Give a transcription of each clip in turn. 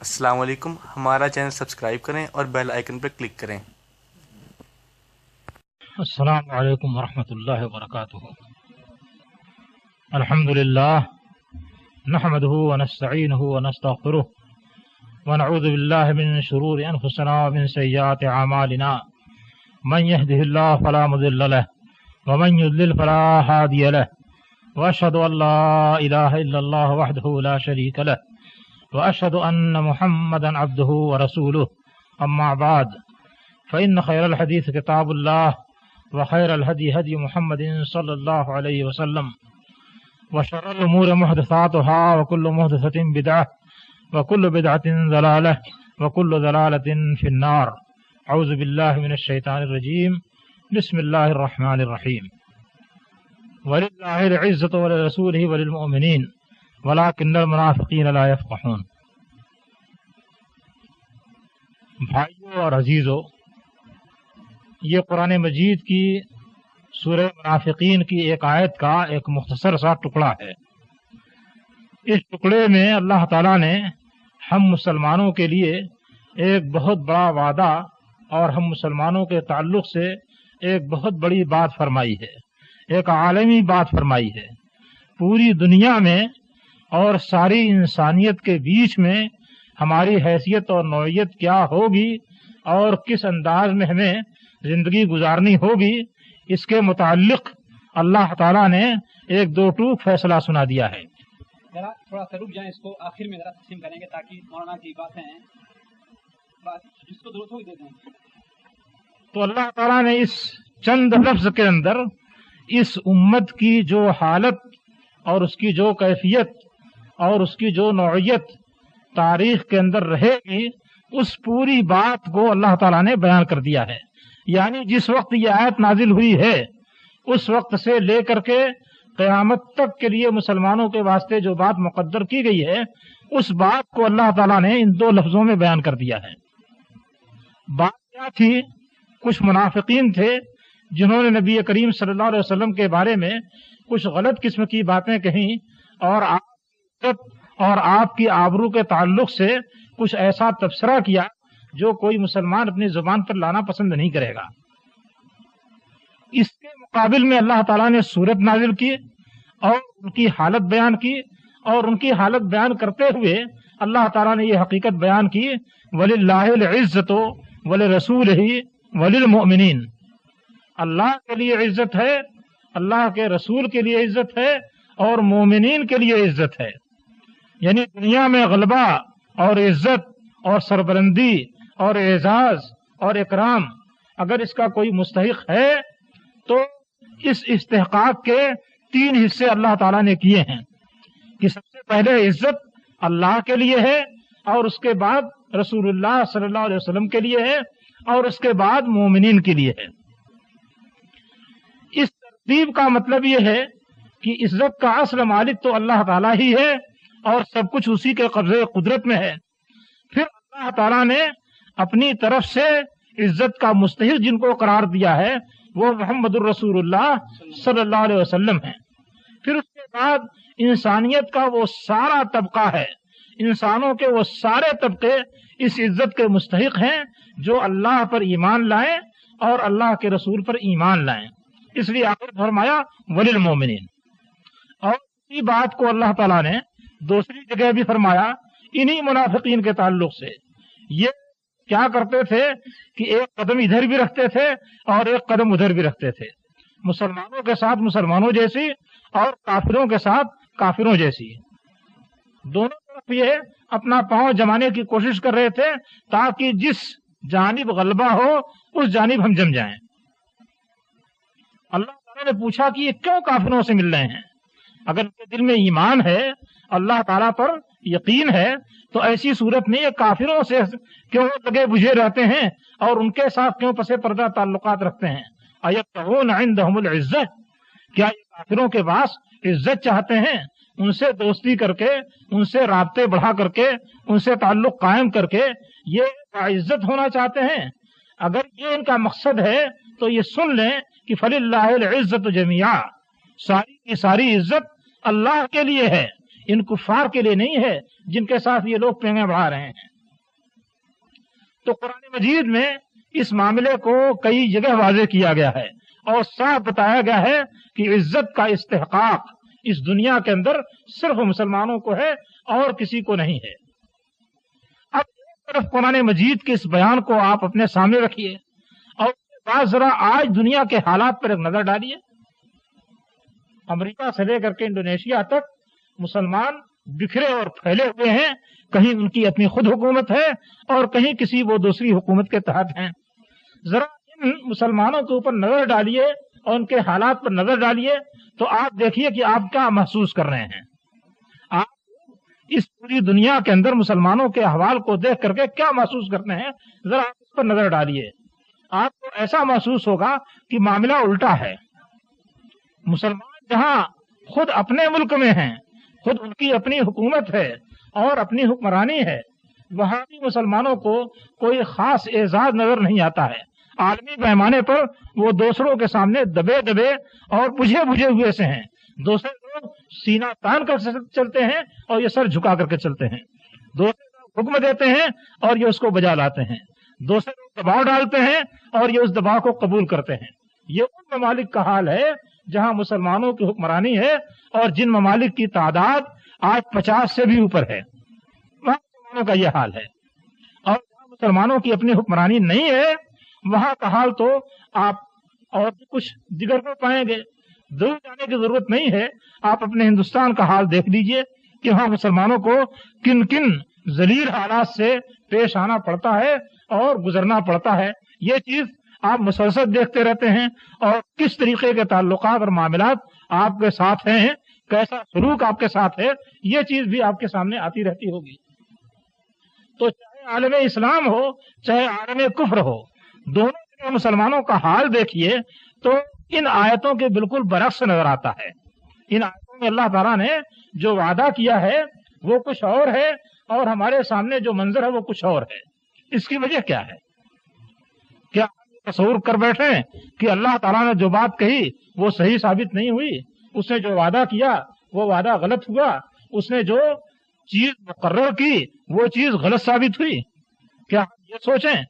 السلام علیکم، ہمارا چینل سبسکرائب کریں اور بیل آئیکن پر کلک کریں۔ السلام علیکم ورحمۃ اللہ وبرکاتہ۔ الحمد للہ نحمده ونستعینه ونستغفره ونعوذ باللہ من شرور انفسنا ومن سیئات اعمالنا، من يهده الله فلا مضل له ومن يضلل فلا هادي له، واشهد ان لا اله الا الله وحده لا شريك له، واشهد ان محمدا عبده ورسوله، اما بعد فان خير الحديث كتاب الله وخير الهدي هدي محمد صلى الله عليه وسلم، وشر الامور محدثاتها وكل محدثة بدعة وكل بدعة ضلالة وكل ضلالة في النار۔ اعوذ بالله من الشيطان الرجيم، بسم الله الرحمن الرحيم۔ ولله العزة ولرسوله وللمؤمنين ولكن المنافقين لا يفقهون۔ بھائیو اور عزیزو، یہ قرآن مجید کی سورہ منافقین کی ایک آیت کا ایک مختصر سا ٹکڑا ہے۔ اس ٹکڑے میں اللہ تعالیٰ نے ہم مسلمانوں کے لیے ایک بہت بڑا وعدہ اور ہم مسلمانوں کے تعلق سے ایک بہت بڑی بات فرمائی ہے، ایک عالمی بات فرمائی ہے۔ پوری دنیا میں اور ساری انسانیت کے بیچ میں ہماری حیثیت اور نوعیت کیا ہوگی اور کس انداز میں ہمیں زندگی گزارنی ہوگی، اس کے متعلق اللہ تعالیٰ نے ایک دو ٹوک فیصلہ سنا دیا ہے۔ ذرا تھوڑا سا رک جائیں، اس کو آخر میں ذرا تقسیم کریں گے تاکہ مولانا کی باتیں جس کو ضرورت ہوگی دے دیں۔ تو اللہ تعالیٰ نے اس چند لفظ کے اندر اس امت کی جو حالت اور اس کی جو کیفیت اور اس کی جو نوعیت تاریخ کے اندر رہے گی، اس پوری بات کو اللہ تعالیٰ نے بیان کر دیا ہے۔ یعنی جس وقت یہ آیت نازل ہوئی ہے اس وقت سے لے کر کے قیامت تک کے لیے مسلمانوں کے واسطے جو بات مقدر کی گئی ہے، اس بات کو اللہ تعالیٰ نے ان دو لفظوں میں بیان کر دیا ہے۔ بات کیا تھی؟ کچھ منافقین تھے جنہوں نے نبی کریم صلی اللہ علیہ وسلم کے بارے میں کچھ غلط قسم کی باتیں کہیں اور آپ کی آبرو کے تعلق سے کچھ ایسا تبصرہ کیا جو کوئی مسلمان اپنی زبان پر لانا پسند نہیں کرے گا۔ اس کے مقابل میں اللہ تعالیٰ نے سورت نازل کی اور ان کی حالت بیان کی، اور ان کی حالت بیان کرتے ہوئے اللہ تعالیٰ نے یہ حقیقت بیان کی، وَلِلَّهِ الْعِزَّةُ وَلِرَسُولِهِ وَلِلْمُؤْمِنِينَ۔ اللہ کے لیے عزت ہے، اللہ کے رسول کے لیے عزت ہے، اور مومنین کے لیے عزت ہے۔ یعنی دنیا میں غلبہ اور عزت اور سربلندی اور اعزاز اور اکرام اگر اس کا کوئی مستحق ہے تو اس استحقاق کے تین حصے اللہ تعالیٰ نے کیے ہیں کہ سب سے پہلے عزت اللہ کے لیے ہے، اور اس کے بعد رسول اللہ صلی اللہ علیہ وسلم کے لیے ہے، اور اس کے بعد مومنین کے لیے ہے۔ اس ترتیب کا مطلب یہ ہے کہ عزت کا اصل مالک تو اللہ تعالیٰ ہی ہے اور سب کچھ اسی کے قبضے قدرت میں ہے۔ پھر اللہ تعالیٰ نے اپنی طرف سے عزت کا مستحق جن کو قرار دیا ہے وہ محمد الرسول اللہ صلی اللہ علیہ وسلم ہیں۔ پھر اس کے بعد انسانیت کا وہ سارا طبقہ ہے، انسانوں کے وہ سارے طبقے اس عزت کے مستحق ہیں جو اللہ پر ایمان لائیں اور اللہ کے رسول پر ایمان لائیں۔ اس لیے آخر فرمایا وللمؤمنین۔ اور اسی بات کو اللہ تعالیٰ نے دوسری جگہ بھی فرمایا انہی منافقین کے تعلق سے۔ یہ کیا کرتے تھے کہ ایک قدم ادھر بھی رکھتے تھے اور ایک قدم ادھر بھی رکھتے تھے، مسلمانوں کے ساتھ مسلمانوں جیسی اور کافروں کے ساتھ کافروں جیسی، دونوں طرف یہ اپنا پاؤں جمانے کی کوشش کر رہے تھے تاکہ جس جانب غلبہ ہو اس جانب ہم جم جائیں۔ اللہ تعالیٰ نے پوچھا کہ یہ کیوں کافروں سے مل رہے ہیں؟ اگر ان کے دل میں ایمان ہے، اللہ تعالیٰ پر یقین ہے، تو ایسی صورت میں یہ کافروں سے کیوں لگے بجھے رہتے ہیں اور ان کے ساتھ کیوں پس پردہ تعلقات رکھتے ہیں؟ ایبتغون عندہم العزہ، کیا یہ کافروں کے پاس عزت چاہتے ہیں؟ ان سے دوستی کر کے، ان سے رابطے بڑھا کر کے، ان سے تعلق قائم کر کے یہ عزت ہونا چاہتے ہیں؟ اگر یہ ان کا مقصد ہے تو یہ سن لیں کہ فَلِلَّهِ الْعِزَّةُ جَمِيعًا، ساری کی ساری عزت اللہ کے لیے ہے، ان کفار کے لیے نہیں ہے جن کے ساتھ یہ لوگ پینگیں بڑھا رہے ہیں۔ تو قرآن مجید میں اس معاملے کو کئی جگہ واضح کیا گیا ہے اور صاف بتایا گیا ہے کہ عزت کا استحقاق اس دنیا کے اندر صرف مسلمانوں کو ہے اور کسی کو نہیں ہے۔ اب ایک طرف قرآن مجید کے اس بیان کو آپ اپنے سامنے رکھیے اور اس کے بعد ذرا آج دنیا کے حالات پر ایک نظر ڈالیے۔ امریکہ سے لے کر کے انڈونیشیا تک مسلمان بکھرے اور پھیلے ہوئے ہیں، کہیں ان کی اپنی خود حکومت ہے اور کہیں کسی وہ دوسری حکومت کے تحت ہیں۔ ذرا ان مسلمانوں کے اوپر نظر ڈالیے اور ان کے حالات پر نظر ڈالیے تو آپ دیکھیے کہ آپ کیا محسوس کر رہے ہیں۔ آپ اس پوری دنیا کے اندر مسلمانوں کے احوال کو دیکھ کر کے کیا محسوس کرتے ہیں، ذرا آپ اس پر نظر ڈالیے۔ آپ کو ایسا محسوس ہوگا کہ معاملہ الٹا ہے۔ مسلمان جہاں خود اپنے ملک میں ہیں، خود ان کی اپنی حکومت ہے اور اپنی حکمرانی ہے، وہاں بھی مسلمانوں کو کوئی خاص اعزاز نظر نہیں آتا ہے۔ عالمی پیمانے پر وہ دوسروں کے سامنے دبے دبے اور بجھے بجھے ہوئے سے ہیں۔ دوسرے لوگ سینہ تان کر چلتے ہیں اور یہ سر جھکا کر کے چلتے ہیں۔ دوسرے لوگ حکم دیتے ہیں اور یہ اس کو بجا لاتے ہیں۔ دوسرے لوگ دباؤ ڈالتے ہیں اور یہ اس دباؤ کو قبول کرتے ہیں۔ یہ ان ممالک کا حال ہے جہاں مسلمانوں کی حکمرانی ہے اور جن ممالک کی تعداد آج 50 سے بھی اوپر ہے، وہاں مسلمانوں کا یہ حال ہے۔ اور جہاں مسلمانوں کی اپنی حکمرانی نہیں ہے، وہاں کا حال تو آپ اور بھی کچھ دیگر کو پائیں گے۔ دور جانے کی ضرورت نہیں ہے، آپ اپنے ہندوستان کا حال دیکھ لیجئے کہ وہاں مسلمانوں کو کن کن ذلیل حالات سے پیش آنا پڑتا ہے اور گزرنا پڑتا ہے۔ یہ چیز آپ مسلسل دیکھتے رہتے ہیں اور کس طریقے کے تعلقات اور معاملات آپ کے ساتھ ہیں، کیسا سلوک آپ کے ساتھ ہے، یہ چیز بھی آپ کے سامنے آتی رہتی ہوگی۔ تو چاہے عالم اسلام ہو چاہے عالم کفر ہو، دونوں جگہ مسلمانوں کا حال دیکھیے تو ان آیتوں کے بالکل برعکس نظر آتا ہے۔ ان آیتوں میں اللہ تعالیٰ نے جو وعدہ کیا ہے وہ کچھ اور ہے اور ہمارے سامنے جو منظر ہے وہ کچھ اور ہے۔ اس کی وجہ کیا ہے؟ کیا تصور کر بیٹھے کہ اللہ تعالیٰ نے جو بات کہی وہ صحیح ثابت نہیں ہوئی، اس نے جو وعدہ کیا وہ وعدہ غلط ہوا، اس نے جو چیز مقرر کی وہ چیز غلط ثابت ہوئی؟ کیا ہم یہ سوچیں؟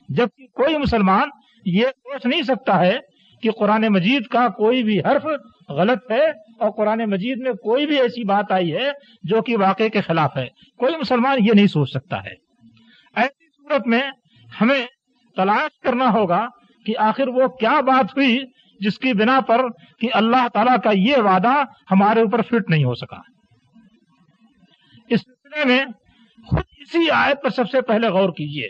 جبکہ کوئی مسلمان یہ سوچ نہیں سکتا ہے کہ قرآن مجید کا کوئی بھی حرف غلط ہے اور قرآن مجید میں کوئی بھی ایسی بات آئی ہے جو کہ واقعے کے خلاف ہے۔ کوئی مسلمان یہ نہیں سوچ سکتا ہے۔ ایسی صورت میں ہمیں تلاش کرنا ہوگا کہ آخر وہ کیا بات ہوئی جس کی بنا پر کہ اللہ تعالیٰ کا یہ وعدہ ہمارے اوپر فٹ نہیں ہو سکا۔ اس سلسلے میں خود اسی آیت پر سب سے پہلے غور کیجئے۔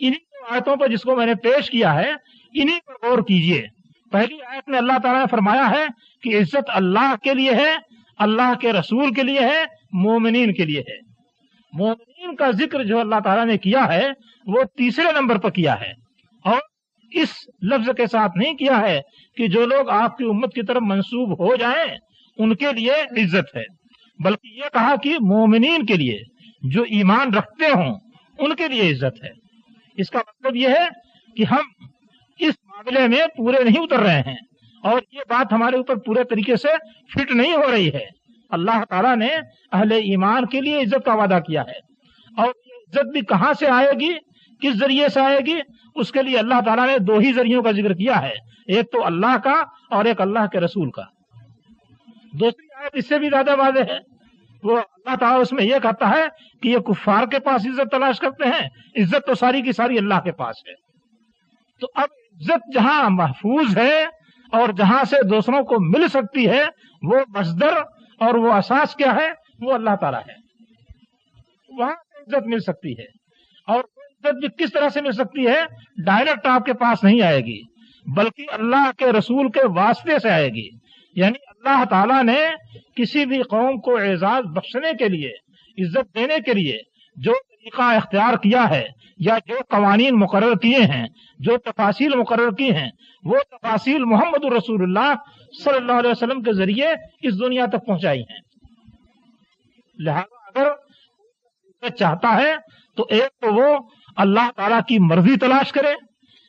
انہی آیتوں پر جس کو میں نے پیش کیا ہے انہی پر غور کیجئے۔ پہلی آیت میں اللہ تعالیٰ نے فرمایا ہے کہ عزت اللہ کے لیے ہے، اللہ کے رسول کے لیے ہے، مومنین کے لیے ہے۔ مومنین کا ذکر جو اللہ تعالیٰ نے کیا ہے وہ تیسرے نمبر پر کیا ہے اور اس لفظ کے ساتھ نہیں کیا ہے کہ جو لوگ آپ کی امت کی طرف منسوب ہو جائیں ان کے لیے عزت ہے، بلکہ یہ کہا کہ مومنین کے لیے، جو ایمان رکھتے ہوں ان کے لیے عزت ہے۔ اس کا مطلب یہ ہے کہ ہم اس معاملے میں پورے نہیں اتر رہے ہیں اور یہ بات ہمارے اوپر پورے طریقے سے فٹ نہیں ہو رہی ہے۔ اللہ تعالیٰ نے اہل ایمان کے لیے عزت کا وعدہ کیا ہے اور یہ عزت بھی کہاں سے آئے گی، کس ذریعے سے آئے گی، اس کے لیے اللہ تعالیٰ نے دو ہی ذریعوں کا ذکر کیا ہے، ایک تو اللہ کا اور ایک اللہ کے رسول کا۔ دوسری آیت اس سے بھی زیادہ واضح ہے، وہ اللہ تعالیٰ اس میں یہ کہتا ہے کہ یہ کفار کے پاس عزت تلاش کرتے ہیں، عزت تو ساری کی ساری اللہ کے پاس ہے۔ تو اب عزت جہاں محفوظ ہے اور جہاں سے دوسروں کو مل سکتی ہے وہ مصدر اور وہ اساس کیا ہے، وہ اللہ تعالیٰ ہے۔ وہاں سے عزت مل سکتی ہے اور عزت بھی کس طرح سے مل سکتی ہے؟ ڈائریکٹ آپ کے پاس نہیں آئے گی بلکہ اللہ کے رسول کے واسطے سے آئے گی۔ یعنی اللہ تعالیٰ نے کسی بھی قوم کو اعزاز بخشنے کے لیے، عزت دینے کے لیے جو طریقہ اختیار کیا ہے یا جو قوانین مقرر کیے ہیں، جو تفاصیل مقرر کی ہیں، وہ تفاصیل محمد رسول اللہ صلی اللہ علیہ وسلم کے ذریعے اس دنیا تک پہنچائی ہیں۔ لہذا اگر چاہتا ہے تو ایک تو وہ اللہ تعالیٰ کی مرضی تلاش کرے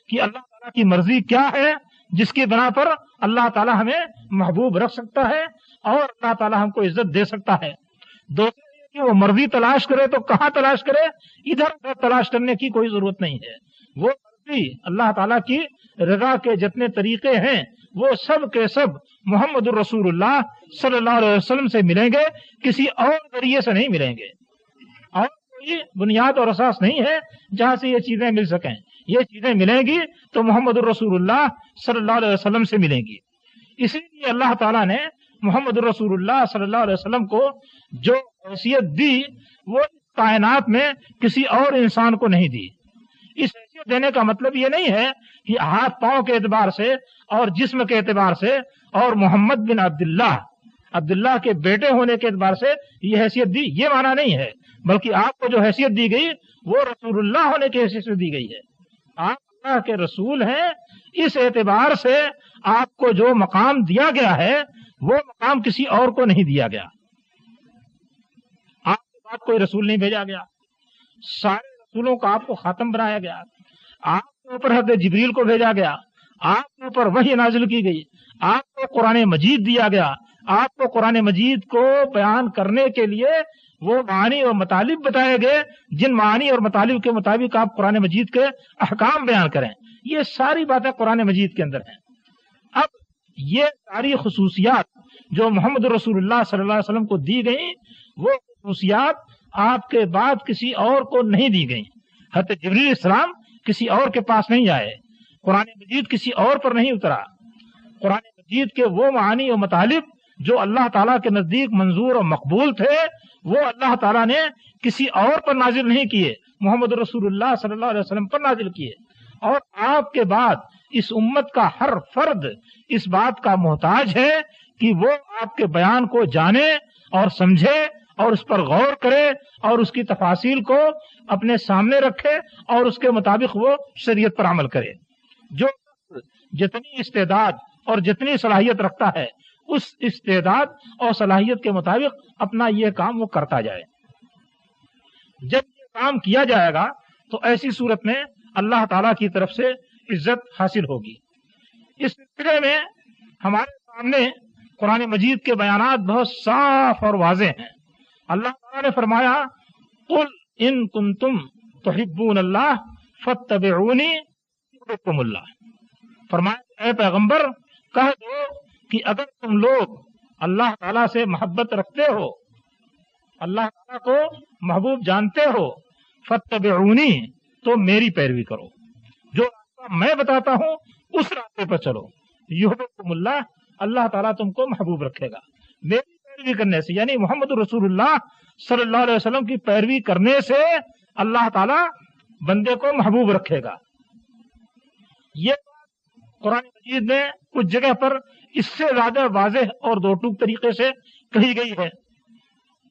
کہ اللہ تعالیٰ کی مرضی کیا ہے جس کی بنا پر اللہ تعالیٰ ہمیں محبوب رکھ سکتا ہے اور اللہ تعالیٰ ہم کو عزت دے سکتا ہے۔ دوسرے یہ کہ وہ مرضی تلاش کرے تو کہاں تلاش کرے؟ ادھر ادھر تلاش کرنے کی کوئی ضرورت نہیں ہے. وہ مرضی اللہ تعالیٰ کی رضا کے جتنے طریقے ہیں وہ سب کے سب محمد الرسول اللہ صلی اللہ علیہ وسلم سے ملیں گے، کسی اور ذریعے سے نہیں ملیں گے. اور کوئی بنیاد اور اساس نہیں ہے جہاں سے یہ چیزیں مل سکیں. یہ چیزیں ملیں گی تو محمد الرسول اللہ صلی اللہ علیہ وسلم سے ملیں گی. اسی لیے اللہ تعالیٰ نے محمد الرسول اللہ صلی اللہ علیہ وسلم کو جو حیثیت دی وہ کائنات میں کسی اور انسان کو نہیں دی. اس حیثیت دینے کا مطلب یہ نہیں ہے کہ ہاتھ پاؤں کے اعتبار سے اور جسم کے اعتبار سے اور محمد بن عبداللہ کے بیٹے ہونے کے اعتبار سے یہ حیثیت دی، یہ معنی نہیں ہے. بلکہ آپ کو جو حیثیت دی گئی وہ رسول اللہ ہونے کی حیثیت سے دی گئی ہے. آپ اللہ کے رسول ہیں، اس اعتبار سے آپ کو جو مقام دیا گیا ہے وہ مقام کسی اور کو نہیں دیا گیا. آپ کے بعد کوئی رسول نہیں بھیجا گیا. سارے رسولوں کا آپ کو خاتم بنایا گیا. آپ کے اوپر حضرت جبریل کو بھیجا گیا. آپ کے اوپر وحی نازل کی گئی. آپ کو قرآن مجید دیا گیا. آپ کو قرآن مجید کو بیان کرنے کے لیے وہ معانی اور مطالب بتائے گئے جن معانی اور مطالب کے مطابق آپ قرآن مجید کے احکام بیان کریں. یہ ساری باتیں قرآن مجید کے اندر ہیں. اب یہ ساری خصوصیات جو محمد رسول اللہ صلی اللہ علیہ وسلم کو دی گئیں وہ خصوصیات آپ کے بعد کسی اور کو نہیں دی گئیں. حضرت جبریل السلام کسی اور کے پاس نہیں آئے. قرآن مجید کسی اور پر نہیں اترا. قرآن مجید کے وہ معانی و مطالب جو اللہ تعالیٰ کے نزدیک منظور اور مقبول تھے وہ اللہ تعالیٰ نے کسی اور پر نازل نہیں کیے، محمد رسول اللہ صلی اللہ علیہ وسلم پر نازل کیے. اور آپ کے بعد اس امت کا ہر فرد اس بات کا محتاج ہے کہ وہ آپ کے بیان کو جانے اور سمجھے اور اس پر غور کرے اور اس کی تفاصیل کو اپنے سامنے رکھے اور اس کے مطابق وہ شریعت پر عمل کرے. جو جتنی استعداد اور جتنی صلاحیت رکھتا ہے اس استعداد اور صلاحیت کے مطابق اپنا یہ کام وہ کرتا جائے. جب یہ کام کیا جائے گا تو ایسی صورت میں اللہ تعالیٰ کی طرف سے عزت حاصل ہوگی. اس سلسلے میں ہمارے سامنے قرآن مجید کے بیانات بہت صاف اور واضح ہیں. اللہ تعالیٰ نے فرمایا قل ان کنتم تحبون اللہ فاتبعونی یحببکم اللہ. فرمایا اے پیغمبر کہہ دو کہ اگر تم لوگ اللہ تعالیٰ سے محبت رکھتے ہو، اللہ تعالیٰ کو محبوب جانتے ہو، فاتبعونی تو میری پیروی کرو. جو راستہ میں بتاتا ہوں اس راستے پر چلو. یحببکم اللہ، اللہ تعالیٰ تم کو محبوب رکھے گا. میری پیروی کرنے سے یعنی محمد رسول اللہ صلی اللہ علیہ وسلم کی پیروی کرنے سے اللہ تعالیٰ بندے کو محبوب رکھے گا. یہ قرآن مجید میں کچھ جگہ پر اس سے زیادہ واضح اور دو ٹوک طریقے سے کہی گئی ہے.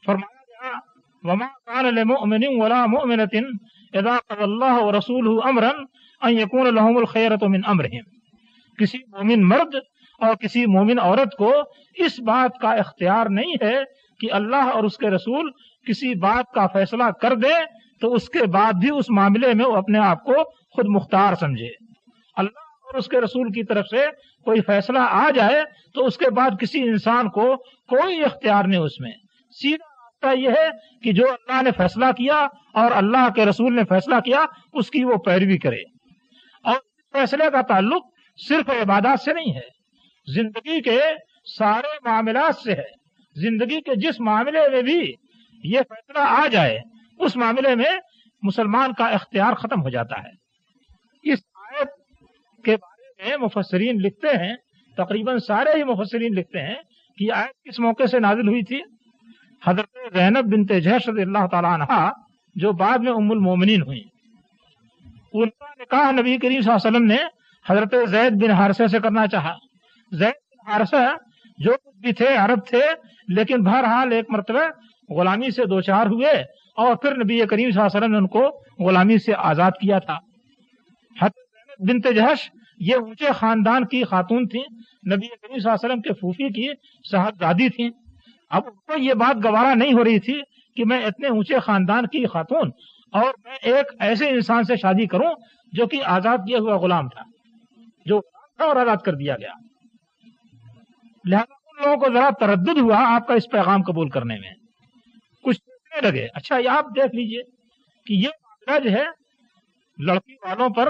فرمایا گیا وما كان لمؤمن ولا مؤمنة اذا قضى الله ورسوله امرا ان يكون لهم الخيرة من امرهم. کسی مومن مرد اور کسی مومن عورت کو اس بات کا اختیار نہیں ہے کہ اللہ اور اس کے رسول کسی بات کا فیصلہ کر دے تو اس کے بعد بھی اس معاملے میں وہ اپنے آپ کو خود مختار سمجھے. اللہ اور اس کے رسول کی طرف سے کوئی فیصلہ آ جائے تو اس کے بعد کسی انسان کو کوئی اختیار نہیں اس میں. سیدھا راستہ یہ ہے کہ جو اللہ نے فیصلہ کیا اور اللہ کے رسول نے فیصلہ کیا اس کی وہ پیروی کرے. اور اس فیصلے کا تعلق صرف عبادات سے نہیں ہے، زندگی کے سارے معاملات سے ہے. زندگی کے جس معاملے میں بھی یہ فیصلہ آ جائے اس معاملے میں مسلمان کا اختیار ختم ہو جاتا ہے. اس آیت کے بارے میں مفسرین لکھتے ہیں، تقریباً سارے ہی مفسرین لکھتے ہیں کہ یہ آیت کس موقع سے نازل ہوئی تھی. حضرت زینب بنت جحش رضی اللہ تعالیٰ عنہ جو بعد میں ام المومنین ہوئی، ان کا نکاح نبی کریم صلی اللہ علیہ وسلم نے حضرت زید بن حارثہ سے کرنا چاہا. زید بن حارثہ جو کچھ بھی تھے عرب تھے لیکن بہرحال ایک مرتبہ غلامی سے دوچار ہوئے اور پھر نبی کریم صلی اللہ علیہ وسلم نے ان کو غلامی سے آزاد کیا تھا. حضرت زینب بنت جحش یہ اونچے خاندان کی خاتون تھیں، نبی کریم صلی اللہ علیہ وسلم کے پھوپھی کی صاحبزادی تھیں. اب ان کو یہ بات گوارا نہیں ہو رہی تھی کہ میں اتنے اونچے خاندان کی خاتون اور میں ایک ایسے انسان سے شادی کروں جو کہ آزاد کیا ہوا غلام تھا، جو غلام تھا اور آزاد کر دیا گیا. لہذا ان لوگوں کو ذرا تردد ہوا آپ کا اس پیغام قبول کرنے میں. کچھ کرنے لگے. اچھا یہ آپ دیکھ لیجئے کہ یہ معاملہ جو ہے لڑکی والوں پر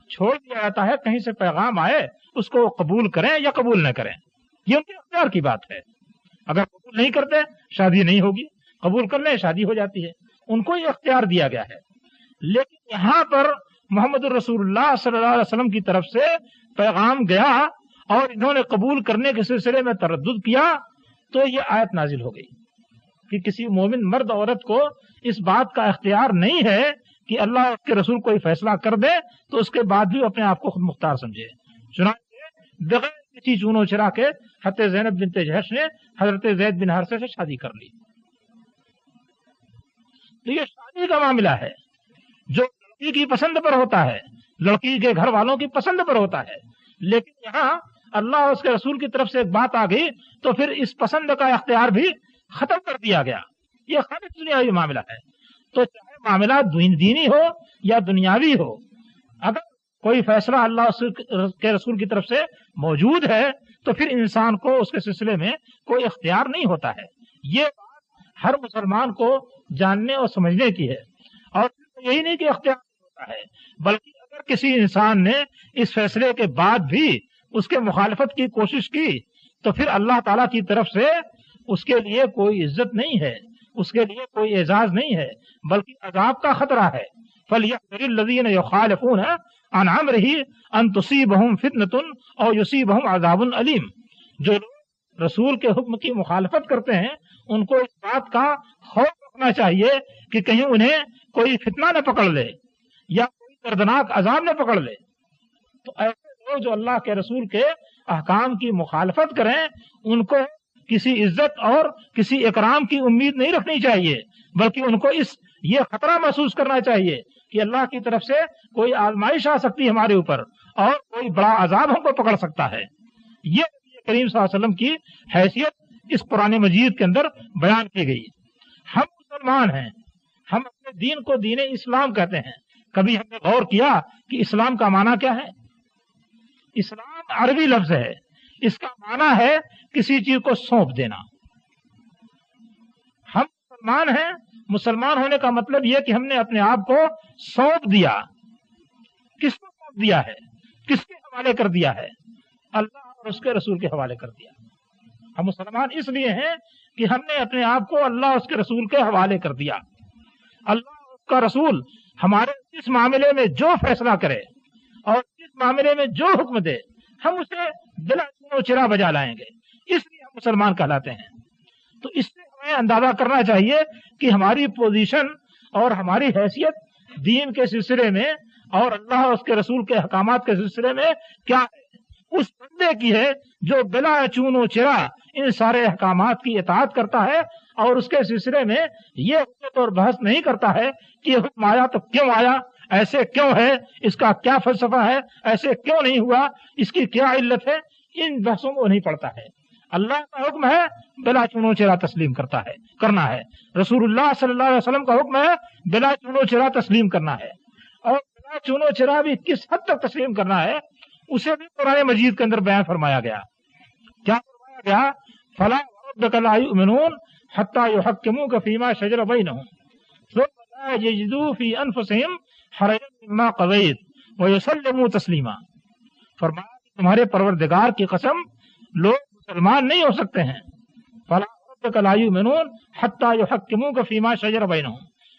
چھوڑ دیا جاتا ہے. کہیں سے پیغام آئے اس کو قبول کریں یا قبول نہ کریں, یہ ان کے اختیار کی بات ہے. اگر قبول نہیں کرتے شادی نہیں ہوگی, قبول کر لیں شادی ہو جاتی ہے. ان کو یہ اختیار دیا گیا ہے. لیکن یہاں پر محمد الرسول اللہ صلی اللہ علیہ وسلم کی طرف سے پیغام گیا اور انہوں نے قبول کرنے کے سلسلے میں تردد کیا, تو یہ آیت نازل ہو گئی کہ کسی مومن مرد عورت کو اس بات کا اختیار نہیں ہے کہ اللہ اس کے رسول کوئی فیصلہ کر دے تو اس کے بعد بھی اپنے آپ کو خود مختار سمجھے. چنانچہ بغیر کسی چون و چرا کے حضرت زینب بنت جہش نے حضرت زید بن حارثہ سے شادی کر لی. تو یہ شادی کا معاملہ ہے جو لڑکی کی پسند پر ہوتا ہے, لڑکی کے گھر والوں کی پسند پر ہوتا ہے. لیکن یہاں اللہ اور اس کے رسول کی طرف سے ایک بات آ گئی تو پھر اس پسند کا اختیار بھی ختم کر دیا گیا. یہ خالص دنیاوی معاملہ ہے. تو چاہے معاملہ دینی ہو یا دنیاوی ہو, اگر کوئی فیصلہ اللہ کے رسول کی طرف سے موجود ہے تو پھر انسان کو اس کے سلسلے میں کوئی اختیار نہیں ہوتا ہے. یہ بات ہر مسلمان کو جاننے اور سمجھنے کی ہے. اور یہی نہیں کہ اختیار نہیں ہوتا ہے, بلکہ اگر کسی انسان نے اس فیصلے کے بعد بھی اس کے مخالفت کی کوشش کی تو پھر اللہ تعالیٰ کی طرف سے اس کے لیے کوئی عزت نہیں ہے, اس کے لیے کوئی اعزاز نہیں ہے, بلکہ عذاب کا خطرہ ہے. فَلْيَحْذَرِ الَّذِينَ يُخَالِفُونَ عَنْ أَمْرِهِ أَن تُصِيبَهُمْ فِتْنَةٌ أَوْ يُصِيبَهُمْ عَذَابٌ أَلِيمٌ. جو لوگ رسول کے حکم کی مخالفت کرتے ہیں ان کو اس بات کا خوف رکھنا چاہیے کہ کہیں انہیں کوئی فتنہ نہ پکڑ لے یا کوئی دردناک عذاب نہ پکڑ لے. تو ایسے لوگ جو اللہ کے رسول کے احکام کی مخالفت کریں ان کو کسی عزت اور کسی اکرام کی امید نہیں رکھنی چاہیے, بلکہ ان کو یہ خطرہ محسوس کرنا چاہیے کہ اللہ کی طرف سے کوئی آزمائش آ سکتی ہے ہمارے اوپر اور کوئی بڑا عذاب ہم کو پکڑ سکتا ہے. یہ نبی کریم صلی اللہ علیہ وسلم کی حیثیت اس قرآن مجید کے اندر بیان کی گئی. ہم مسلمان ہیں, ہم اپنے دین کو دین اسلام کہتے ہیں. کبھی ہم نے غور کیا کہ اسلام کا معنی کیا ہے؟ اسلام عربی لفظ ہے, اس کا معنی ہے کسی چیز کو سونپ دینا. ہم مسلمان ہیں, مسلمان ہونے کا مطلب یہ کہ ہم نے اپنے آپ کو سونپ دیا. کس کو سونپ دیا ہے؟ کس کے حوالے کر دیا ہے؟ اللہ اور اس کے رسول کے حوالے کر دیا. ہم مسلمان اس لیے ہیں کہ ہم نے اپنے آپ کو اللہ اور اس کے رسول کے حوالے کر دیا. اللہ اور اس کا رسول ہمارے اس معاملے میں جو فیصلہ کرے اور اس معاملے میں جو حکم دے ہم اسے بلا چون و چرا بجا لائیں گے. اس لیے ہم مسلمان کہلاتے ہیں. تو اس سے ہمیں اندازہ کرنا چاہیے کہ ہماری پوزیشن اور ہماری حیثیت دین کے سلسلے میں اور اللہ اور اس کے رسول کے احکامات کے سلسلے میں کیا ہے. اس بندے کی ہے جو بلا چون و چرا ان سارے احکامات کی اطاعت کرتا ہے اور اس کے سلسلے میں یہ حجت اور بحث نہیں کرتا ہے کہ یہ حکم آیا تو کیوں آیا, ایسے کیوں ہے, اس کا کیا فلسفہ ہے, ایسے کیوں نہیں ہوا, اس کی کیا علت ہے. ان بحثوں کو نہیں پڑتا ہے. اللہ کا حکم ہے بلا چون و چرا تسلیم کرنا ہے. رسول اللہ صلی اللہ علیہ وسلم کا حکم ہے بلا چون و چرا تسلیم کرنا ہے. اور بلا چون و چرا بھی کس حد تک تسلیم کرنا ہے اسے بھی قرآن مجید کے اندر بیان فرمایا گیا. کیا فرمایا گیا؟ فلا وربک لا یؤمنون حتی یحکموک فیما شجر بینہم ثم لا یجدوا فی انفسہم حرجا مما قضیت ویسلموا تسلیما. فرمایا کہ تمہارے پروردگار کی قسم لوگ مسلمان نہیں ہو سکتے ہیں. فلا وربک لا یؤمنون حتی یحکموک فیما شجر بینہم.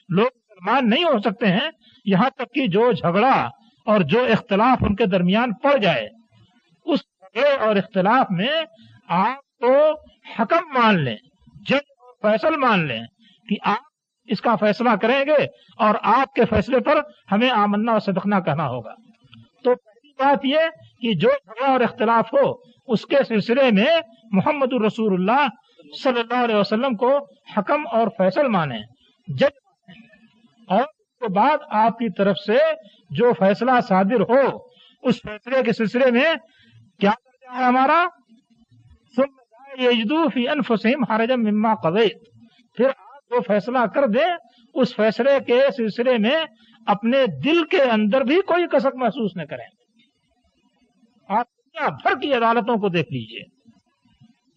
لوگ مسلمان نہیں ہو سکتے ہیں یہاں تک کہ جو جھگڑا اور جو اختلاف ان کے درمیان پڑ جائے اس جھگڑے اور اختلاف میں آپ تو حکم مان لیں, جج اور فیصل مان لیں کہ آپ اس کا فیصلہ کریں گے اور آپ کے فیصلے پر ہمیں آمنا اور صدقنا کہنا ہوگا. تو پہلی بات یہ کہ جو جھگڑا اور اختلاف ہو اس کے سلسلے میں محمد الرسول اللہ صلی اللہ علیہ وسلم کو حکم اور فیصل مانیں, جج مانیں, اور اس کے بعد آپ کی طرف سے جو فیصلہ صادر ہو اس فیصلے کے سلسلے میں کیا درجہ ہے ہمارا؟ ثم لا یجدوا فی انفسہم حرجا مما قضیت. پھر آپ جو فیصلہ کر دیں اس فیصلے کے سلسلے میں اپنے دل کے اندر بھی کوئی کسک محسوس نہ کریں. آپ دنیا بھر کی عدالتوں کو دیکھ لیجئے,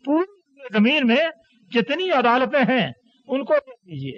پوری زمین میں جتنی عدالتیں ہیں ان کو دیکھ لیجئے,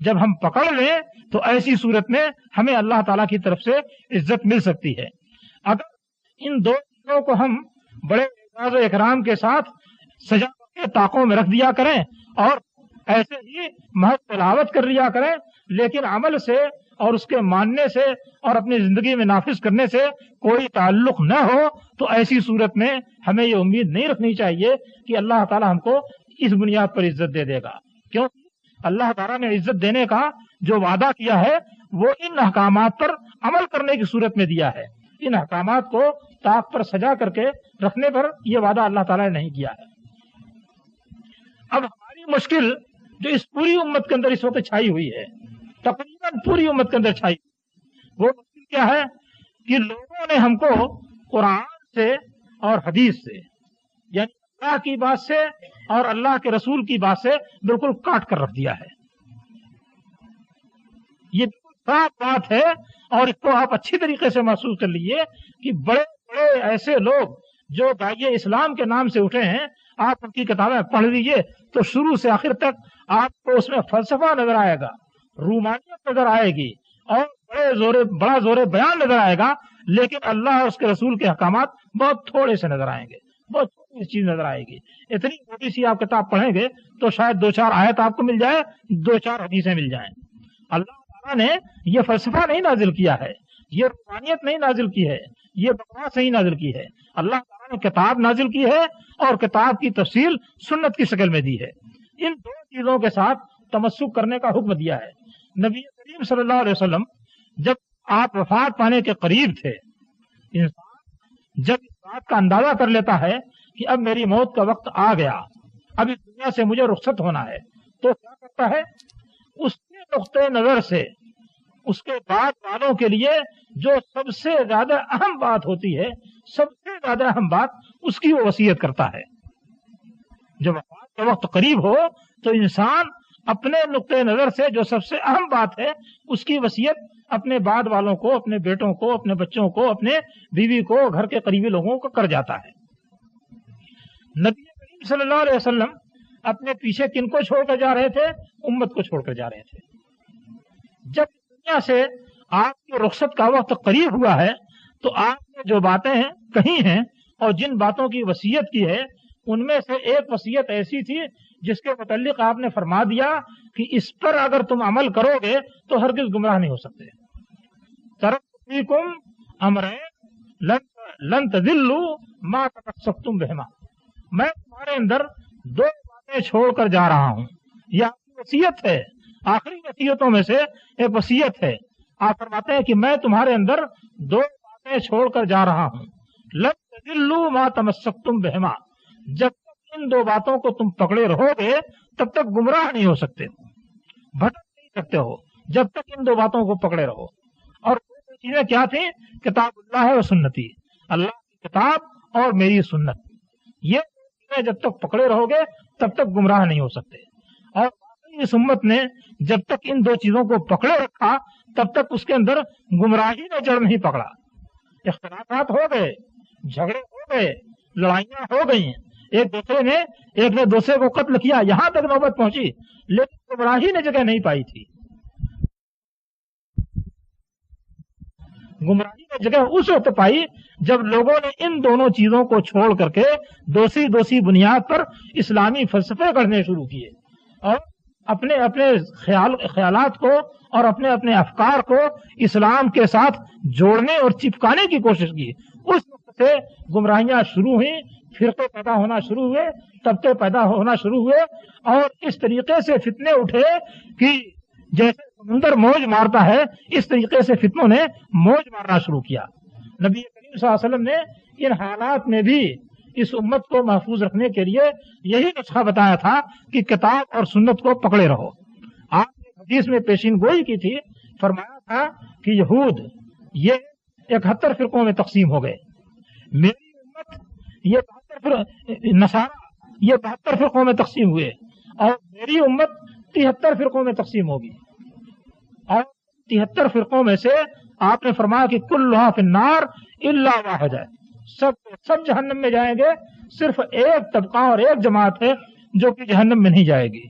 جب ہم پکڑ لیں تو ایسی صورت میں ہمیں اللہ تعالیٰ کی طرف سے عزت مل سکتی ہے۔ اگر ان دو چیزوں کو ہم بڑے اعزاز و اکرام کے ساتھ سجا کے طاقوں میں رکھ دیا کریں اور ایسے ہی محض تلاوت کر لیا کریں، لیکن عمل سے اور اس کے ماننے سے اور اپنی زندگی میں نافذ کرنے سے کوئی تعلق نہ ہو، تو ایسی صورت میں ہمیں یہ امید نہیں رکھنی چاہیے کہ اللہ تعالیٰ ہم کو اس بنیاد پر عزت دے دے گا، کیونکہ اللہ تعالیٰ نے عزت دینے کا جو وعدہ کیا ہے وہ ان احکامات پر عمل کرنے کی صورت میں دیا ہے۔ ان احکامات کو طاق پر سجا کر کے رکھنے پر یہ وعدہ اللہ تعالیٰ نے نہیں کیا ہے۔ اب ہماری مشکل جو اس پوری امت کے اندر اس وقت چھائی ہوئی ہے، تقریباً پوری امت کے اندر چھائی ہوئی، وہ مشکل کیا ہے کہ لوگوں نے ہم کو قرآن سے اور حدیث سے، یعنی اللہ کی بات سے اور اللہ کے رسول کی بات سے بالکل کاٹ کر رکھ دیا ہے۔ یہ بالکل صاف بات ہے اور اس کو آپ اچھی طریقے سے محسوس کر لیجئے کہ بڑے بڑے ایسے لوگ جو داعیے اسلام کے نام سے اٹھے ہیں، آپ ان کی کتابیں پڑھ لیجئے تو شروع سے آخر تک آپ کو اس میں فلسفہ نظر آئے گا، رومانیت نظر آئے گی اور بڑا زور بیان نظر آئے گا، لیکن اللہ اور اس کے رسول کے احکامات بہت تھوڑے سے نظر آئیں گے، بہت چھوٹی سی چیز نظر آئے گی۔ اتنی چھوٹی سی آپ کتاب پڑھیں گے تو شاید 2-4 آیت آپ کو مل جائے، 2-4 حدیثیں مل جائیں۔ اللہ تعالیٰ نے یہ فلسفہ نہیں نازل کیا ہے، یہ روحانیت نہیں نازل کی ہے، یہ بکواس نہیں نازل کی ہے۔ اللہ تعالیٰ نے کتاب نازل کی ہے اور کتاب کی تفصیل سنت کی شکل میں دی ہے۔ ان دو چیزوں کے ساتھ تمسک کرنے کا حکم دیا ہے۔ نبی کریم صلی اللہ علیہ وسلم جب آپ وفات پانے کے قریب تھے، انسان جب اس بات کا اندازہ کر لیتا ہے کہ اب میری موت کا وقت آ گیا، اب اس دنیا سے مجھے رخصت ہونا ہے، تو کیا کرتا ہے؟ اس کے نقطۂ نظر سے اس کے بعد والوں کے لیے جو سب سے زیادہ اہم بات ہوتی ہے، سب سے زیادہ اہم بات اس کی وہ وصیت کرتا ہے۔ جب وفات کا وقت قریب ہو تو انسان اپنے نقطۂ نظر سے جو سب سے اہم بات ہے اس کی وصیت اپنے بعد والوں کو، اپنے بیٹوں کو، اپنے بچوں کو، اپنے بیوی کو، گھر کے قریبی لوگوں کو کر جاتا ہے۔ نبی کریم صلی اللہ علیہ وسلم اپنے پیچھے کن کو چھوڑ کر جا رہے تھے؟ امت کو چھوڑ کر جا رہے تھے۔ جب دنیا سے آپ کی رخصت کا وقت قریب ہوا ہے تو آپ نے جو باتیں کہی ہیں اور جن باتوں کی وصیت کی ہے، ان میں سے ایک وصیت ایسی تھی جس کے متعلق آپ نے فرما دیا کہ اس پر اگر تم عمل کرو گے تو ہرگز گمراہ نہیں ہو سکتے۔ ترکت فیکم امرین لن تضلوا ما تمسکتم بہما، میں تمہارے اندر 2 باتیں چھوڑ کر جا رہا ہوں۔ یہ آپ کی وصیت ہے، آخری وصیتوں میں سے ایک وصیت ہے۔ آپ فرماتے ہیں کہ میں تمہارے اندر 2 باتیں چھوڑ کر جا رہا ہوں، لن تضلوا ما تمسکتم بہما، جب تک ان 2 باتوں کو تم پکڑے رہو گے تب تک گمراہ نہیں ہو سکتے ہو، بھٹک نہیں سکتے ہو، جب تک ان 2 باتوں کو پکڑے رہو۔ اور وہ چیزیں کیا تھیں؟ کتاب اللہ و سنتی، اللہ کی کتاب اور میری سنت، یہ چیزیں جب تک پکڑے رہو گے تب تک گمراہ نہیں ہو سکتے۔ اور اس امت نے جب تک ان 2 چیزوں کو پکڑے رکھا تب تک اس کے اندر گمراہی نے جڑ نہیں پکڑا۔ اختلافات ہو گئے، جھگڑے ہو گئے، لڑائیاں ہو گئی، ایک نے دوسرے کو قتل کیا، یہاں تک نوبت پہنچی، لیکن گمراہی نے جگہ نہیں پائی تھی۔ گمراہی نے جگہ اس وقت پائی جب لوگوں نے ان دونوں چیزوں کو چھوڑ کر کے دوسری بنیاد پر اسلامی فلسفے گڑھنے شروع کیے اور اپنے خیالات کو اور اپنے افکار کو اسلام کے ساتھ جوڑنے اور چپکانے کی کوشش کی۔ اس وقت سے گمراہیاں شروع ہوئیں، فرقے پیدا ہونا شروع ہوئے، طبقے پیدا ہونا شروع ہوئے، اور اس طریقے سے فتنے اٹھے کہ جیسے سمندر موج مارتا ہے اس طریقے سے فتنوں نے موج مارنا شروع کیا۔ نبی کریم صلی اللہ علیہ وسلم نے ان حالات میں بھی اس امت کو محفوظ رکھنے کے لیے یہی نسخہ بتایا تھا کہ کتاب اور سنت کو پکڑے رہو۔ آپ نے حدیث میں پیشین گوئی کی تھی، فرمایا تھا کہ یہود یہ 71 فرقوں میں تقسیم ہو گئے، میری امت یہ 72 فرقوں میں تقسیم ہوئے، اور میری امت 73 فرقوں میں تقسیم ہوگی۔ اور 73 فرقوں میں سے آپ نے فرمایا کہ کلھا فی النار الا واحدہ، سب جہنم میں جائیں گے، صرف ایک طبقہ اور ایک جماعت ہے جو کہ جہنم میں نہیں جائے گی۔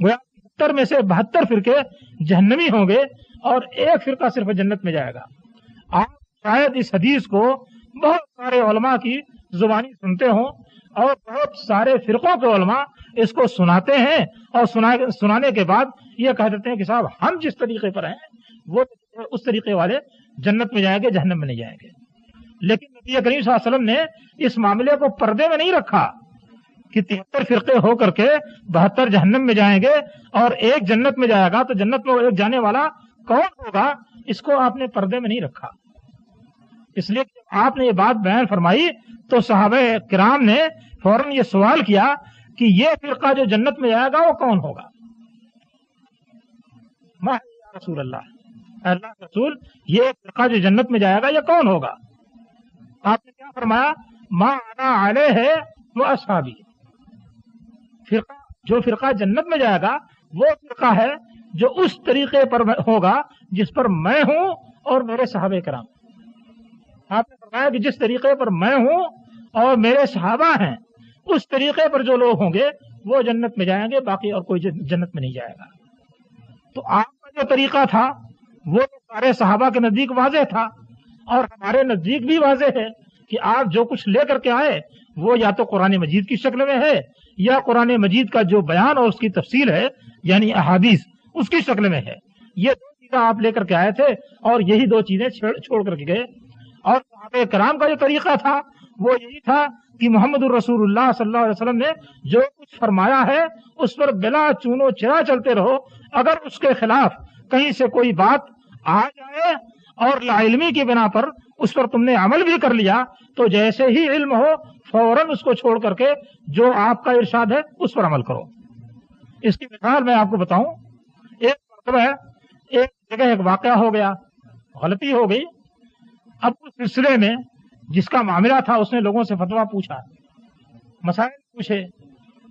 گویا 73 میں سے 72 فرقے جہنمی ہوں گے اور ایک فرقہ صرف جنت میں جائے گا. آپ شاید اس حدیث کو بہت سارے علماء کی زبانی سنتے ہوں اور بہت سارے فرقوں کے علماء اس کو سناتے ہیں اور سنانے کے بعد یہ کہہ دیتے ہیں کہ صاحب ہم جس طریقے پر ہیں وہ اس طریقے والے جنت میں جائیں گے، جہنم میں نہیں جائیں گے. لیکن نبی کریم صلی اللہ علیہ وسلم نے اس معاملے کو پردے میں نہیں رکھا کہ 73 فرقے ہو کر کے 72 جہنم میں جائیں گے اور ایک جنت میں جائے گا، تو جنت میں ایک جانے والا کون ہوگا، اس کو آپ نے پردے میں نہیں رکھا. اس لیے کہ آپ نے یہ بات بیان فرمائی تو صحابہ کرام نے فوراً یہ سوال کیا کہ یہ فرقہ جو جنت میں جائے گا وہ کون ہوگا. یا رسول اللہ رسول، یہ فرقہ جو جنت میں جائے گا یہ کون ہوگا؟ آپ نے کیا فرمایا؟ ما انا علیہ و اصحابی. جو فرقہ جنت میں جائے گا وہ فرقہ ہے جو اس طریقے پر ہوگا جس پر میں ہوں اور میرے صحابہ کرام. آپ نے فرمایا کہ جس طریقے پر میں ہوں اور میرے صحابہ ہیں اس طریقے پر جو لوگ ہوں گے وہ جنت میں جائیں گے، باقی اور کوئی جنت میں نہیں جائے گا. تو آپ کا جو طریقہ تھا وہ سارے صحابہ کے نزدیک واضح تھا اور ہمارے نزدیک بھی واضح ہے کہ آپ جو کچھ لے کر کے آئے وہ یا تو قرآن مجید کی شکل میں ہے یا قرآن مجید کا جو بیان اور اس کی تفصیل ہے یعنی احادیث اس کی شکل میں ہے. یہ دو چیزیں آپ لے کر کے آئے تھے اور یہی دو چیزیں چھوڑ کر کے گئے. اور صحابہ کرام کا جو طریقہ تھا وہ یہی تھا کہ محمد الرسول اللہ صلی اللہ علیہ وسلم نے جو کچھ فرمایا ہے اس پر بلا چونو چرا چلتے رہو. اگر اس کے خلاف کہیں سے کوئی بات آ جائے اور لا علمی کی بنا پر اس پر تم نے عمل بھی کر لیا تو جیسے ہی علم ہو فوراً اس کو چھوڑ کر کے جو آپ کا ارشاد ہے اس پر عمل کرو. اس کی مثال میں آپ کو بتاؤں. ایک مرتبہ ایک جگہ ایک واقعہ ہو گیا، غلطی ہو گئی. اب اس سلسلے میں جس کا معاملہ تھا اس نے لوگوں سے فتویٰ پوچھا، مسائل پوچھے.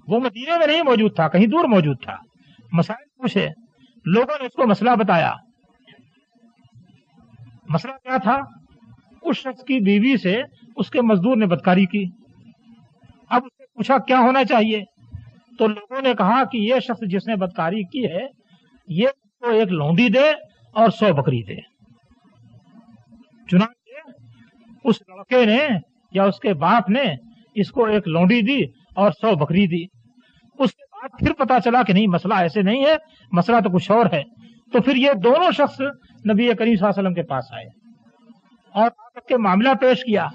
وہ مدینے میں نہیں موجود تھا، کہیں دور موجود تھا. مسائل پوچھے، لوگوں نے اس کو مسئلہ بتایا. مسئلہ کیا تھا؟ اس شخص کی بیوی سے اس کے مزدور نے بدکاری کی. اب اس نے پوچھا کیا ہونا چاہیے، تو لوگوں نے کہا کہ یہ شخص جس نے بدکاری کی ہے یہ اس کو ایک لونڈی دے اور 100 بکری دے. چنانچہ اس لڑکے نے یا اس کے باپ نے اس کو ایک لونڈی دی اور 100 بکری دی. اس کے بعد پھر پتا چلا کہ نہیں مسئلہ ایسے نہیں ہے، مسئلہ تو کچھ اور ہے. تو پھر یہ دونوں شخص نبی کریم صلی اللہ علیہ وسلم کے پاس آئے اور آپ کے معاملہ پیش کیا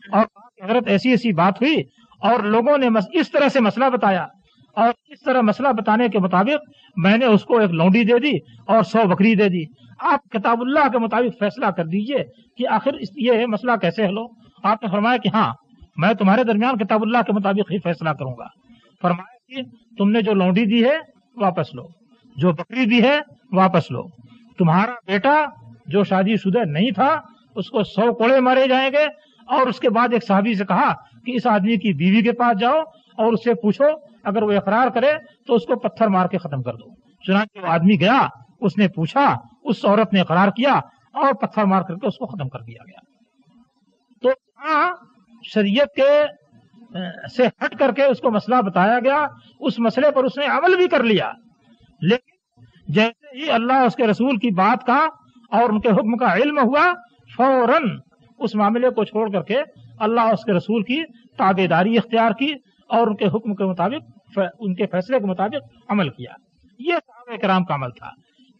اور حضرت ایسی ایسی بات ہوئی اور لوگوں نے اس طرح سے مسئلہ بتایا اور اس طرح مسئلہ بتانے کے مطابق میں نے اس کو ایک لونڈی دے دی اور 100 بکری دے دی. آپ کتاب اللہ کے مطابق فیصلہ کر دیجئے کہ آخر یہ مسئلہ کیسے حل ہو. آپ نے فرمایا کہ ہاں میں تمہارے درمیان کتاب اللہ کے مطابق ہی فیصلہ کروں گا. فرمایا کہ تم نے جو لونڈی دی ہے واپس لو، جو بکری دی ہے واپس لو. تمہارا بیٹا جو شادی شدہ نہیں تھا اس کو 100 کوڑے مارے جائیں گے. اور اس کے بعد ایک صحابی سے کہا کہ اس آدمی کی بیوی کے پاس جاؤ اور اس سے پوچھو، اگر وہ اقرار کرے تو اس کو پتھر مار کے ختم کر دو. چنانچہ وہ آدمی گیا، اس نے پوچھا، اس عورت نے اقرار کیا اور پتھر مار کر کے اس کو ختم کر دیا گیا. تو شریعت کے سے ہٹ کر کے اس کو مسئلہ بتایا گیا، اس مسئلے پر اس نے عمل بھی کر لیا. لیکن جیسے ہی اللہ اس کے رسول کی بات کا اور ان کے حکم کا علم ہوا فوراً اس معاملے کو چھوڑ کر کے اللہ اس کے رسول کی تابع داری اختیار کی اور ان کے حکم کے مطابق ان کے فیصلے کے مطابق عمل کیا. یہ صحابہ کرام کا عمل تھا.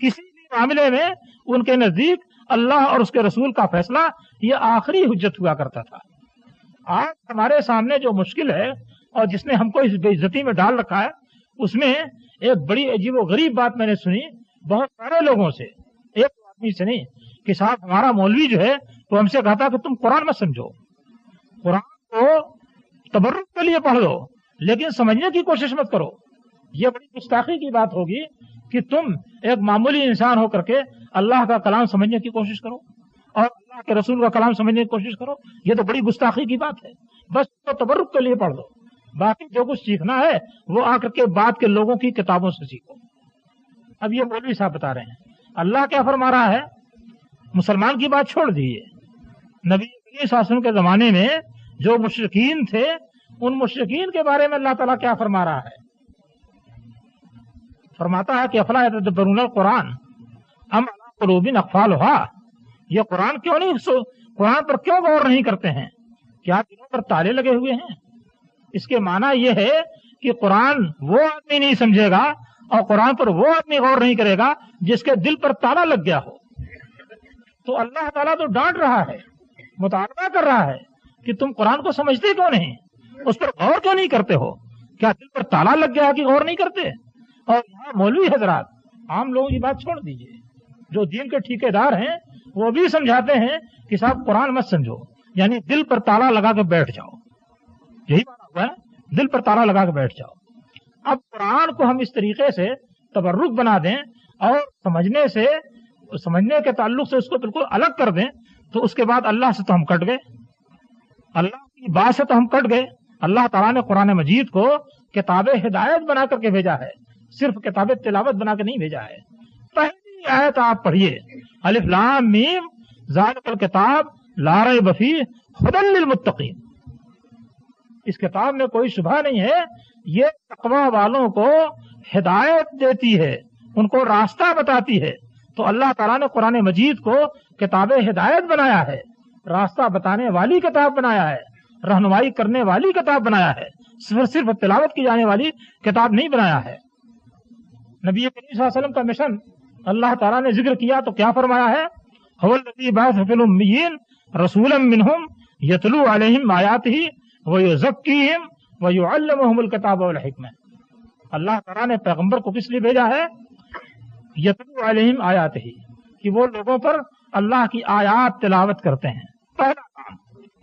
کسی بھی معاملے میں ان کے نزدیک اللہ اور اس کے رسول کا فیصلہ یہ آخری حجت ہوا کرتا تھا. آج ہمارے سامنے جو مشکل ہے اور جس نے ہم کو اس بے عزتی میں ڈال رکھا ہے اس میں ایک بڑی عجیب و غریب بات میں نے سنی بہت سارے لوگوں سے، ایک آدمی سے نہیں، کہ صاحب ہمارا مولوی جو ہے تو ہم سے کہتا کہ تم قرآن مت سمجھو، قرآن کو تبرک کے لیے پڑھ لو لیکن سمجھنے کی کوشش مت کرو. یہ بڑی گستاخی کی بات ہوگی کہ تم ایک معمولی انسان ہو کر کے اللہ کا کلام سمجھنے کی کوشش کرو اور اللہ کے رسول کا کلام سمجھنے کی کوشش کرو. یہ تو بڑی گستاخی کی بات ہے. بس تو تبرک کے لیے پڑھ لو، باقی جو کچھ سیکھنا ہے وہ آ کر کے بعد کے لوگوں کی کتابوں سے سیکھو. اب یہ مولوی صاحب بتا رہے ہیں اللہ کیا فرما رہا ہے. مسلمان کی بات چھوڑ دیجیے، نبی صلی اللہ علیہ وسلم کے زمانے میں جو مشرکین تھے ان مشرکین کے بارے میں اللہ تعالیٰ کیا فرما رہا ہے. فرماتا ہے کہ افلا یتدبرون القرآن ام علی قلوب اقفالھا، یہ قرآن کیوں نہیں قرآن پر کیوں غور نہیں کرتے ہیں؟ کیا دلوں پر تالے لگے ہوئے ہیں؟ اس کے معنی یہ ہے کہ قرآن وہ آدمی نہیں سمجھے گا اور قرآن پر وہ آدمی غور نہیں کرے گا جس کے دل پر تالا لگ گیا ہو۔ تو اللہ تعالیٰ تو ڈانٹ رہا ہے، مطالبہ کر رہا ہے کہ تم قرآن کو سمجھتے کیوں نہیں، اس پر غور کیوں نہیں کرتے ہو؟ کیا دل پر تالا لگ گیا کہ غور نہیں کرتے؟ اور یہاں مولوی حضرات، عام لوگوں کی بات چھوڑ دیجئے، جو دین کے ٹھیکیدار ہیں وہ بھی سمجھاتے ہیں کہ صاحب قرآن مت سمجھو، یعنی دل پر تالا لگا کے بیٹھ جاؤ، یہی مانا ہوا ہے، دل پر تالا لگا کے بیٹھ جاؤ۔ اب قرآن کو ہم اس طریقے سے تبرک بنا دیں اور سمجھنے کے تعلق سے اس کو بالکل الگ کر دیں، تو اس کے بعد اللہ سے تو ہم کٹ گئے، اللہ کی بات سے تو ہم کٹ گئے۔ اللہ تعالیٰ نے قرآن مجید کو کتاب ہدایت بنا کر کے بھیجا ہے، صرف کتاب تلاوت بنا کے نہیں بھیجا ہے۔ پہلی آیت آپ پڑھیے، الف لام میم ذالک الکتاب لا ریب فیہ ھدی للمتقین، اس کتاب میں کوئی شبہ نہیں ہے، یہ تقوی والوں کو ہدایت دیتی ہے، ان کو راستہ بتاتی ہے۔ تو اللہ تعالیٰ نے قرآن مجید کو کتاب ہدایت بنایا ہے، راستہ بتانے والی کتاب بنایا ہے، رہنمائی کرنے والی کتاب بنایا ہے، صرف تلاوت کی جانے والی کتاب نہیں بنایا ہے۔ نبی کریم صلی اللہ علیہ وسلم کا مشن اللہ تعالیٰ نے ذکر کیا تو کیا فرمایا ہے؟ هو الذی بعث فی الامیین رسولا منہم یتلو علیہم آیاتہ ویزکیہم ویعلمہم الکتاب والحکمہ۔ اللہ تعالیٰ نے پیغمبر کو کس لیے بھیجا ہے؟ یتلو علیہم آیاتہ، کہ وہ لوگوں پر اللہ کی آیات تلاوت کرتے ہیں، پہلا کام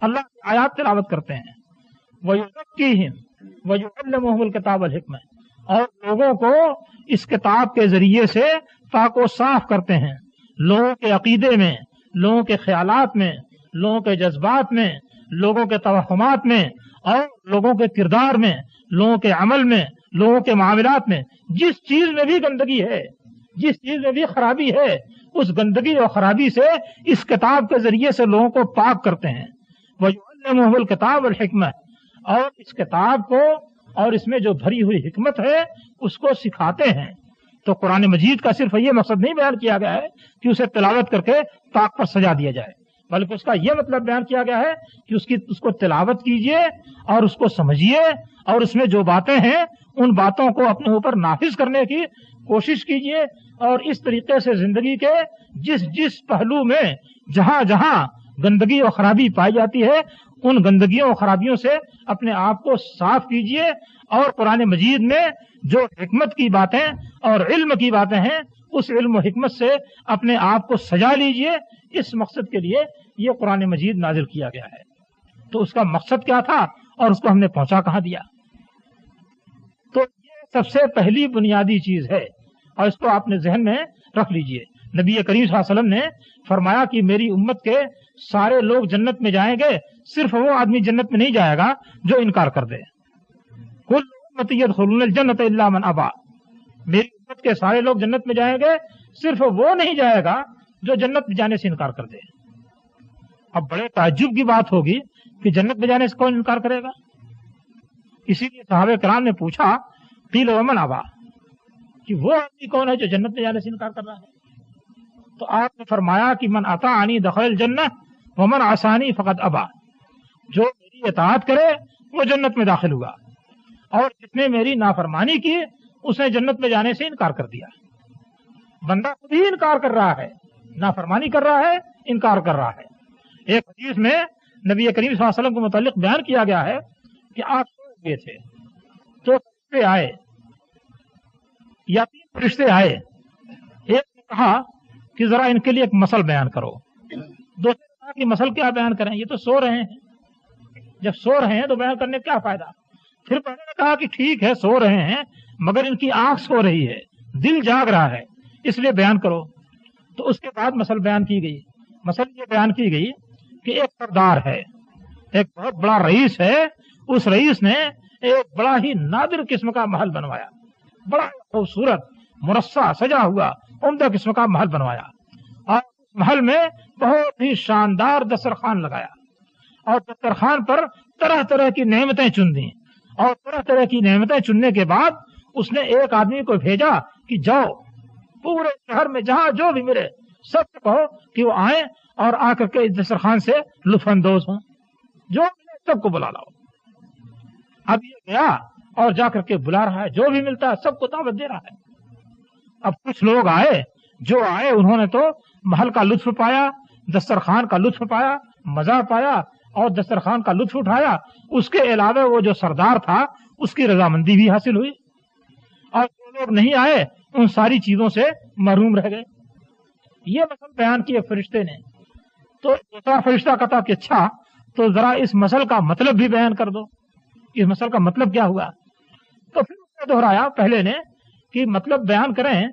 اللہ کی آیات تلاوت کرتے ہیں، ویزکیہم ویعلمہم الکتاب والحکمہ، اور لوگوں کو اس کتاب کے ذریعے سے پاک و صاف کرتے ہیں، لوگوں کے عقیدے میں، لوگوں کے خیالات میں، لوگوں کے جذبات میں، لوگوں کے توہمات میں، اور لوگوں کے کردار میں، لوگوں کے عمل میں، لوگوں کے معاملات میں، جس چیز میں بھی گندگی ہے، جس چیز میں بھی خرابی ہے، اس گندگی اور خرابی سے اس کتاب کے ذریعے سے لوگوں کو پاک کرتے ہیں۔ وَيُعَلِّمُهُ الْكِتَابَ وَالْحِكْمَةَ، اور اس کتاب کو اور اس میں جو بھری ہوئی حکمت ہے اس کو سکھاتے ہیں۔ تو قرآن مجید کا صرف یہ مقصد نہیں بیان کیا گیا ہے کہ اسے تلاوت کر کے طاق پر سجا دیا جائے، بلکہ اس کا یہ مطلب بیان کیا گیا ہے کہ اس کو تلاوت کیجئے اور اس کو سمجھیے، اور اس میں جو باتیں ہیں ان باتوں کو اپنے اوپر نافذ کرنے کی کوشش کیجئے، اور اس طریقے سے زندگی کے جس پہلو میں جہاں جہاں گندگی اور خرابی پائی جاتی ہے ان گندگیوں اور خرابیوں سے اپنے آپ کو صاف کیجئے، اور قرآن مجید میں جو حکمت کی باتیں اور علم کی باتیں ہیں اس علم و حکمت سے اپنے آپ کو سجا لیجئے۔ اس مقصد کے لیے یہ قرآن مجید نازل کیا گیا ہے۔ تو اس کا مقصد کیا تھا اور اس کو ہم نے پہنچا کہاں دیا؟ تو یہ سب سے پہلی بنیادی چیز ہے، اور اس کو آپ نے ذہن میں رکھ لیجئے۔ نبی کریم صلی اللہ علیہ وسلم نے فرمایا کہ میری امت کے سارے لوگ جنت میں جائیں گے، صرف وہ آدمی جنت میں نہیں جائے گا جو انکار کر دے۔ کل امتی یدخلون الجنت الا من ابا، میری امت کے سارے لوگ جنت میں جائیں گے، صرف وہ نہیں جائے گا جو جنت میں جانے سے انکار کر دے۔ اب بڑے تعجب کی بات ہوگی کہ جنت میں جانے سے کون انکار کرے گا؟ اسی لیے صحابہ کرام نے پوچھا قیل ومن ابا، کہ وہ آدمی کون ہے جو جنت میں جانے سے انکار کر رہا ہے؟ تو آپ نے فرمایا کہ من اطاعنی دخل الجنہ ومن عصانی فقد ابا، جو میری اطاعت کرے وہ جنت میں داخل ہوا، اور جس نے میری نافرمانی کی اس نے جنت میں جانے سے انکار کر دیا۔ بندہ خود ہی انکار کر رہا ہے، نافرمانی کر رہا ہے، انکار کر رہا ہے۔ ایک حدیث میں نبی کریم صلی اللہ علیہ وسلم کے متعلق بیان کیا گیا ہے کہ آپ سو گئے تھے تو فرشتے آئے یا 3 فرشتے آئے، ایک نے کہا کہ ذرا ان کے لیے ایک مسل بیان کرو، دوسرے نے کہا کہ مسل کیا بیان کریں، یہ تو سو رہے ہیں، جب سو رہے ہیں تو بیان کرنے کیا فائدہ؟ پھر پہلے نے کہا کہ ٹھیک ہے سو رہے ہیں مگر ان کی آنکھ سو رہی ہے، دل جاگ رہا ہے، اس لیے بیان کرو۔ تو اس کے بعد مسل بیان کی گئی۔ مسل یہ بیان کی گئی کہ ایک سردار ہے، ایک بہت بڑا رئیس ہے، اس رئیس نے ایک بڑا ہی نادر قسم کا محل بنوایا، بڑا خوبصورت مرصع سجا ہوا عمدہ قسم کا محل بنوایا، اور اس محل میں بہت ہی شاندار دسترخوان لگایا، اور دسترخوان پر طرح طرح کی نعمتیں چن دیں، اور طرح طرح کی نعمتیں چننے کے بعد اس نے ایک آدمی کو بھیجا کہ جاؤ پورے شہر میں جہاں جو بھی ملے سب کو کہو کہ وہ آئیں اور آ کر کے اس دسترخوان سے لطف اندوز ہوں، جو ملے سب کو بلا لاؤ۔ اب یہ گیا اور جا کر کے بلا رہا ہے، جو بھی ملتا ہے سب کو دعوت دے رہا ہے۔ اب کچھ لوگ آئے، جو آئے انہوں نے تو محل کا لطف پایا، دسترخوان کا لطف پایا، مزہ پایا اور دسترخوان کا لطف اٹھایا۔ اس کے علاوہ وہ جو سردار تھا اس کی رضامندی بھی حاصل ہوئی، اور جو لوگ نہیں آئے ان ساری چیزوں سے محروم رہ گئے۔ یہ مسئلہ بیان کیا فرشتے نے، تو دوسرا فرشتہ کہتا کہ اچھا تو ذرا اس مسئلہ کا مطلب بھی بیان کر دو، اس مسئلہ کا مطلب کیا ہوا؟ تو پھر اس نے دہرایا پہلے نے کہ مطلب بیان کریں،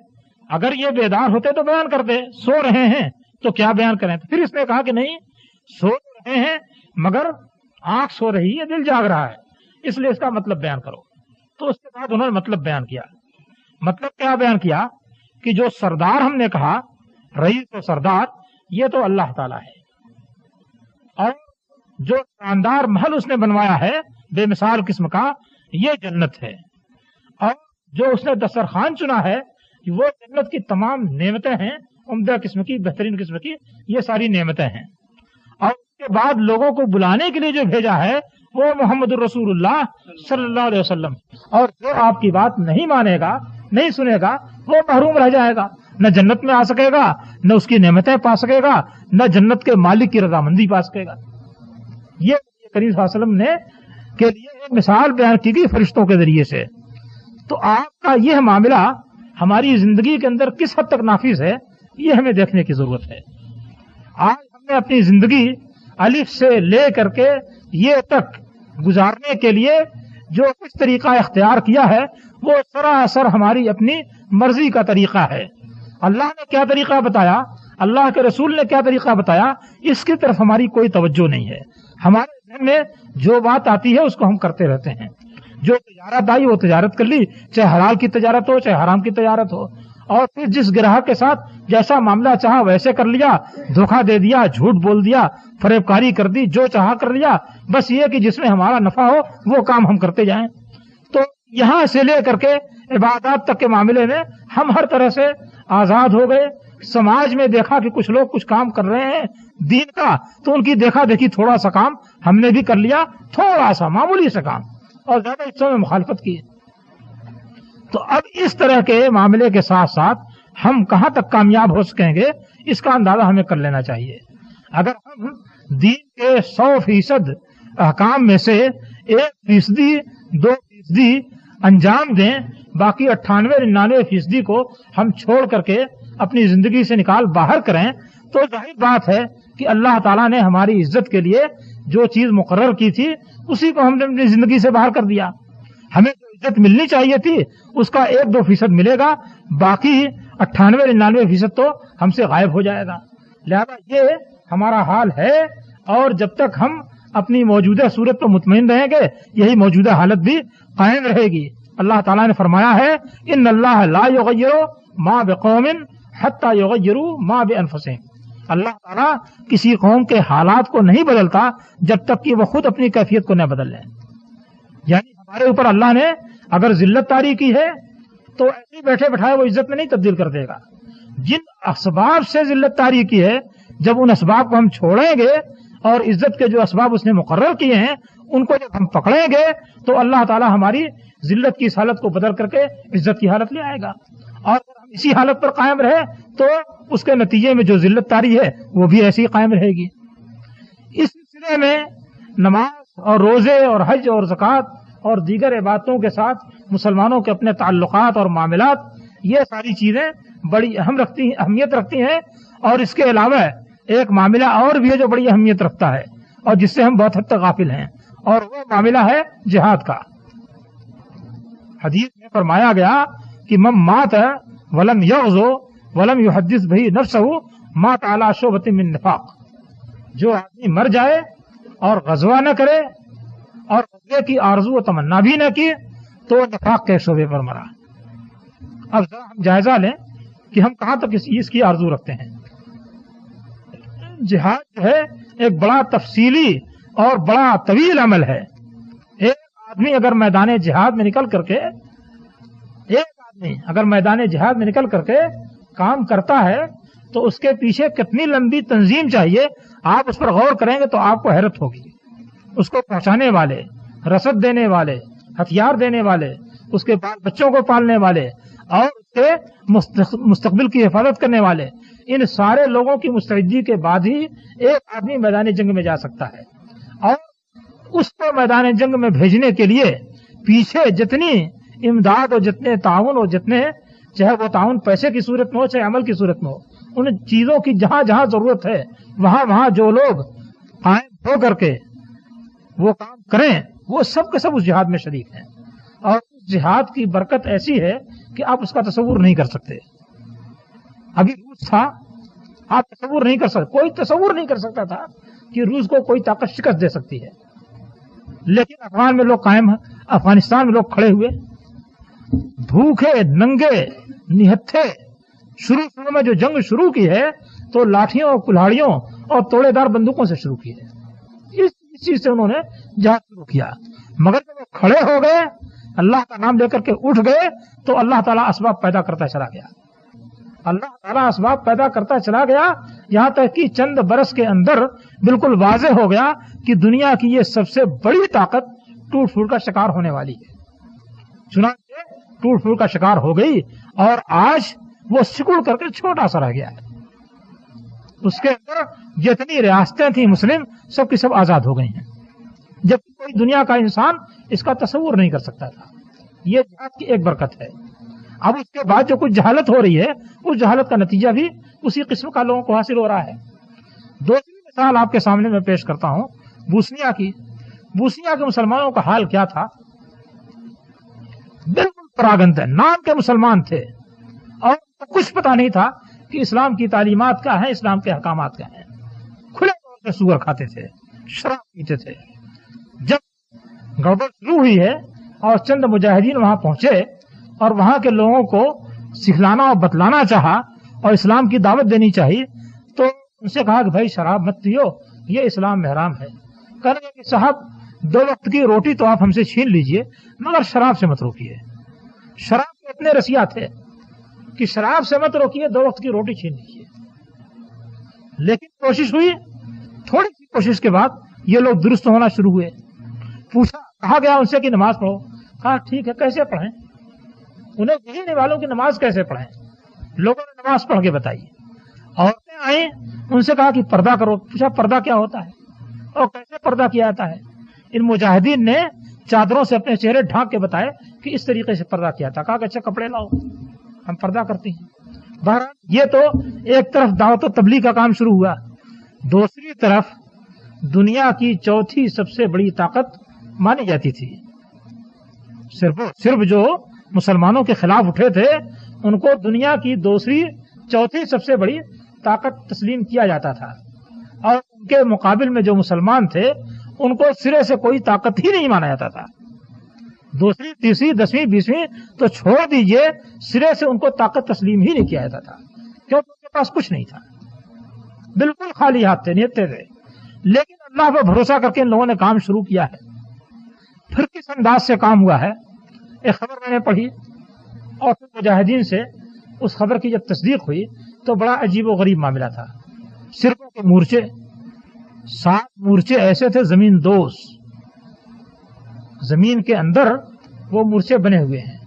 اگر یہ بیدار ہوتے تو بیان کرتے، سو رہے ہیں تو کیا بیان کریں؟ تو پھر اس نے کہا کہ نہیں، سو رہے ہیں مگر آنکھ سو رہی ہے، دل جاگ رہا ہے، اس لیے اس کا مطلب بیان کرو۔ تو اس کے بعد انہوں نے مطلب بیان کیا۔ مطلب کیا بیان کیا کہ جو سردار ہم نے کہا، رئیس و سردار، یہ تو اللہ تعالیٰ ہے، اور جو شاندار محل اس نے بنوایا ہے بے مثال قسم کا، یہ جنت ہے، اور جو اس نے دسترخوان چنا ہے وہ جنت کی تمام نعمتیں ہیں، عمدہ قسم کی، بہترین قسم کی، یہ ساری نعمتیں ہیں۔ اور اس کے بعد لوگوں کو بلانے کے لیے جو بھیجا ہے وہ محمد الرسول اللہ صلی اللہ علیہ وسلم، اور جو آپ کی بات نہیں مانے گا، نہیں سنے گا، وہ محروم رہ جائے گا، نہ جنت میں آ سکے گا، نہ اس کی نعمتیں پا سکے گا، نہ جنت کے مالک کی رضامندی پا سکے گا۔ یہ کریم صلی اللہ علیہ وسلم نے کے لیے ایک مثال بیان کی گئی فرشتوں کے ذریعے سے۔ تو آپ کا یہ معاملہ ہماری زندگی کے اندر کس حد تک نافذ ہے، یہ ہمیں دیکھنے کی ضرورت ہے۔ آج ہم نے اپنی زندگی الف سے لے کر کے یہ تک گزارنے کے لیے جو کچھ طریقہ اختیار کیا ہے وہ سراسر ہماری اپنی مرضی کا طریقہ ہے۔ اللہ نے کیا طریقہ بتایا، اللہ کے رسول نے کیا طریقہ بتایا، اس کی طرف ہماری کوئی توجہ نہیں ہے۔ ہمارے ذہن میں جو بات آتی ہے اس کو ہم کرتے رہتے ہیں۔ جو تجارت آئی وہ تجارت کر لی، چاہے حلال کی تجارت ہو چاہے حرام کی تجارت ہو، اور پھر جس گراہک کے ساتھ جیسا معاملہ چاہا ویسے کر لیا، دھوکہ دے دیا، جھوٹ بول دیا، فریب کاری کر دی، جو چاہا کر لیا، بس یہ کہ جس میں ہمارا نفع ہو وہ کام ہم کرتے جائیں۔ تو یہاں سے لے کر کے عبادات تک کے معاملے میں ہم ہر طرح سے آزاد ہو گئے۔ سماج میں دیکھا کہ کچھ لوگ کچھ کام کر رہے ہیں دین کا، تو ان کی دیکھا دیکھی تھوڑا سا کام ہم نے بھی کر لیا، تھوڑا سا معمولی سا کام، اور زیادہ حصوں میں مخالفت کی۔ تو اب اس طرح کے معاملے کے ساتھ ساتھ ہم کہاں تک کامیاب ہو سکیں گے، اس کا اندازہ ہمیں کر لینا چاہیے۔ اگر ہم دین کے 100% احکام میں سے 1%، 2% انجام دیں، باقی 98-99% کو ہم چھوڑ کر کے اپنی زندگی سے نکال باہر کریں، تو ظاہر بات ہے کہ اللہ تعالیٰ نے ہماری عزت کے لیے جو چیز مقرر کی تھی اسی کو ہم نے اپنی زندگی سے باہر کر دیا۔ ہمیں جو عزت ملنی چاہیے تھی اس کا 1-2% ملے گا، باقی 98-99% تو ہم سے غائب ہو جائے گا۔ لہذا یہ ہمارا حال ہے، اور جب تک ہم اپنی موجودہ صورت پر مطمئن رہیں گے یہی موجودہ حالت بھی قائم رہے گی۔ اللہ تعالیٰ نے فرمایا ہے ان اللہ لا یغیر ما بقوم حتی یغیروا ما بانفسہم، اللہ تعالیٰ کسی قوم کے حالات کو نہیں بدلتا جب تک کہ وہ خود اپنی کیفیت کو نہ بدل لیں۔ یعنی ہمارے اوپر اللہ نے اگر ذلت طاری کی ہے تو ایسے بیٹھے بٹھائے وہ عزت میں نہیں تبدیل کر دے گا۔ جن اسباب سے ذلت طاری کی ہے، جب ان اسباب کو ہم چھوڑیں گے اور عزت کے جو اسباب اس نے مقرر کیے ہیں ان کو جب ہم پکڑیں گے تو اللہ تعالیٰ ہماری ذلت کی اس حالت کو بدل کر کے عزت کی حالت لے آئے گا، اور اگر ہم اسی حالت پر قائم رہے تو اس کے نتیجے میں جو ذلت طاری ہے وہ بھی ایسی قائم رہے گی۔ اس سلسلے میں نماز اور روزے اور حج اور زکوٰۃ اور دیگر عبادتوں کے ساتھ مسلمانوں کے اپنے تعلقات اور معاملات، یہ ساری چیزیں بڑی اہمیت رکھتی ہیں۔ اور اس کے علاوہ ایک معاملہ اور بھی ہے جو بڑی اہمیت رکھتا ہے اور جس سے ہم بہت حد تک غافل ہیں، اور وہ معاملہ ہے جہاد کا۔ حدیث میں فرمایا گیا کہ من مات ولم یغزو ولم یحدث بہ نفسہ مات علی شعبۃ من نفاق، جو آدمی مر جائے اور غزوہ نہ کرے اور غزوے کی آرزو و تمنا بھی نہ کی تو نفاق کے شعبے پر مرا۔ اب ذرا ہم جائزہ لیں کہ ہم کہاں تک اس چیز کی آرزو رکھتے ہیں۔ جہاد جو ہے ایک بڑا تفصیلی اور بڑا طویل عمل ہے۔ ایک آدمی اگر میدان جہاد میں نکل کر کے ایک آدمی اگر میدان جہاد میں نکل کر کے کام کرتا ہے تو اس کے پیچھے کتنی لمبی تنظیم چاہیے، آپ اس پر غور کریں گے تو آپ کو حیرت ہوگی. اس کو پہنچانے والے، رسد دینے والے، ہتھیار دینے والے، اس کے بال بچوں کو پالنے والے اور اس کے مستقبل کی حفاظت کرنے والے، ان سارے لوگوں کی مستعدی کے بعد ہی ایک آدمی میدان جنگ میں جا سکتا ہے. اور اس کو میدان جنگ میں بھیجنے کے لیے پیچھے جتنی امداد اور جتنے تعاون اور جتنے، چاہے وہ تعاون پیسے کی صورت میں ہو چاہے عمل کی صورت میں ہو، ان چیزوں کی جہاں جہاں ضرورت ہے وہاں جو لوگ قائم ہو کر کے وہ کام کریں وہ سب کے سب اس جہاد میں شریک ہیں. اور اس جہاد کی برکت ایسی ہے کہ آپ اس کا تصور نہیں کر سکتے. ابھی روس تھا، آپ تصور نہیں کر سکتے، کوئی تصور نہیں کر سکتا تھا کہ روس کو کوئی طاقت شکست دے سکتی ہے. لیکن افغان میں لوگ قائم ہیں، افغانستان میں لوگ کھڑے ہوئے، بھوکے ننگے نہتھے. شروع میں جو جنگ شروع کی ہے تو لاٹھیوں کلاڑیوں اور توڑے دار بندوقوں سے شروع کی ہے. اس چیز سے انہوں نے جہاد شروع کیا. مگر جب وہ کھڑے ہو گئے، اللہ کا نام لے کر کے اٹھ گئے تو اللہ تعالیٰ اسباب پیدا کرتا چلا گیا. اللہ تعالیٰ اسباب پیدا کرتا چلا گیا، یہاں تک کہ چند برس کے اندر بالکل واضح ہو گیا کہ دنیا کی یہ سب سے بڑی طاقت ٹوٹ پھوٹ کا شکار ہونے والی ہے. چنانچہ ٹوٹ پھوٹ کا شکار ہو گئی اور آج وہ سکڑ کر کے چھوٹا سا رہ گیا ہے. اس کے اندر جتنی ریاستیں تھیں مسلم سب کی سب آزاد ہو گئی ہیں، جبکہ کوئی دنیا کا انسان اس کا تصور نہیں کر سکتا تھا. یہ جہاد کی ایک برکت ہے. اب اس کے بعد جو کچھ جہالت ہو رہی ہے اس جہالت کا نتیجہ بھی اسی قسم کا لوگوں کو حاصل ہو رہا ہے. دوسری مثال آپ کے سامنے میں پیش کرتا ہوں بوسنیا کی. بوسنیا کے مسلمانوں کا حال کیا تھا؟ بالکل پراگند ہے، نام کے مسلمان تھے اور کچھ پتا نہیں تھا کہ اسلام کی تعلیمات کیا ہیں، اسلام کے احکامات کیا ہیں. کھلے طور سے سور کھاتے تھے، شراب پیتے تھے. جب گڑبڑ شروع ہوئی ہے اور چند مجاہدین وہاں پہنچے اور وہاں کے لوگوں کو سکھلانا اور بتلانا چاہا اور اسلام کی دعوت دینی چاہیے تو ان سے کہا کہ بھائی شراب مت پیو، یہ اسلام میں حرام ہے. کہنے لگے کہ صاحب 2 وقت کی روٹی تو آپ ہم سے چھین لیجئے مگر شراب سے مت روکیے. شراب کے اتنے رسیا تھے کہ شراب سے مت روکیے، 2 وقت کی روٹی چھین لیجیے. لیکن کوشش ہوئی، تھوڑی سی کوشش کے بعد یہ لوگ درست ہونا شروع ہوئے. کہا گیا ان سے کہ نماز پڑھو. کہا ٹھیک ہے، کیسے پڑھیں؟ انہیں یہی نہیں معلوم کہ نماز کیسے پڑھیں. لوگوں نے نماز پڑھ کے بتائی. عورتیں آئیں، ان سے کہا کہ پردہ کرو. پوچھا پردہ کیا ہوتا ہے اور کیسے پردہ کیا جاتا ہے؟ ان مجاہدین نے چادروں سے اپنے چہرے ڈھانک کے بتائے کہ اس طریقے سے پردہ کیا تھا. کہا کہ اچھا کپڑے لاؤ، ہم پردہ کرتے ہیں. بہرحال یہ تو ایک طرف دعوت و تبلیغ کا کام شروع ہوا، دوسری طرف دنیا کی چوتھی سب سے بڑی طاقت مانی جاتی تھی صرف جو مسلمانوں کے خلاف اٹھے تھے ان کو دنیا کی چوتھی سب سے بڑی طاقت تسلیم کیا جاتا تھا، اور ان کے مقابل میں جو مسلمان تھے ان کو سرے سے کوئی طاقت ہی نہیں مانا جاتا تھا. 2ری 3ری 10ویں 20ویں تو چھوڑ دیجئے، سرے سے ان کو طاقت تسلیم ہی نہیں کیا جاتا تھا کیونکہ ان کے پاس کچھ نہیں تھا، بالکل خالی ہاتھ تھے، نہتے تھے. لیکن اللہ پر بھروسہ کر کے ان لوگوں نے کام شروع کیا ہے. پھر کس انداز سے کام ہوا ہے؟ ایک خبر میں نے پڑھی اور پھر مجاہدین سے اس خبر کی جب تصدیق ہوئی تو بڑا عجیب و غریب معاملہ تھا. سرکوں کے مورچے، 7 مورچے ایسے تھے زمین دوز، زمین کے اندر وہ مورچے بنے ہوئے ہیں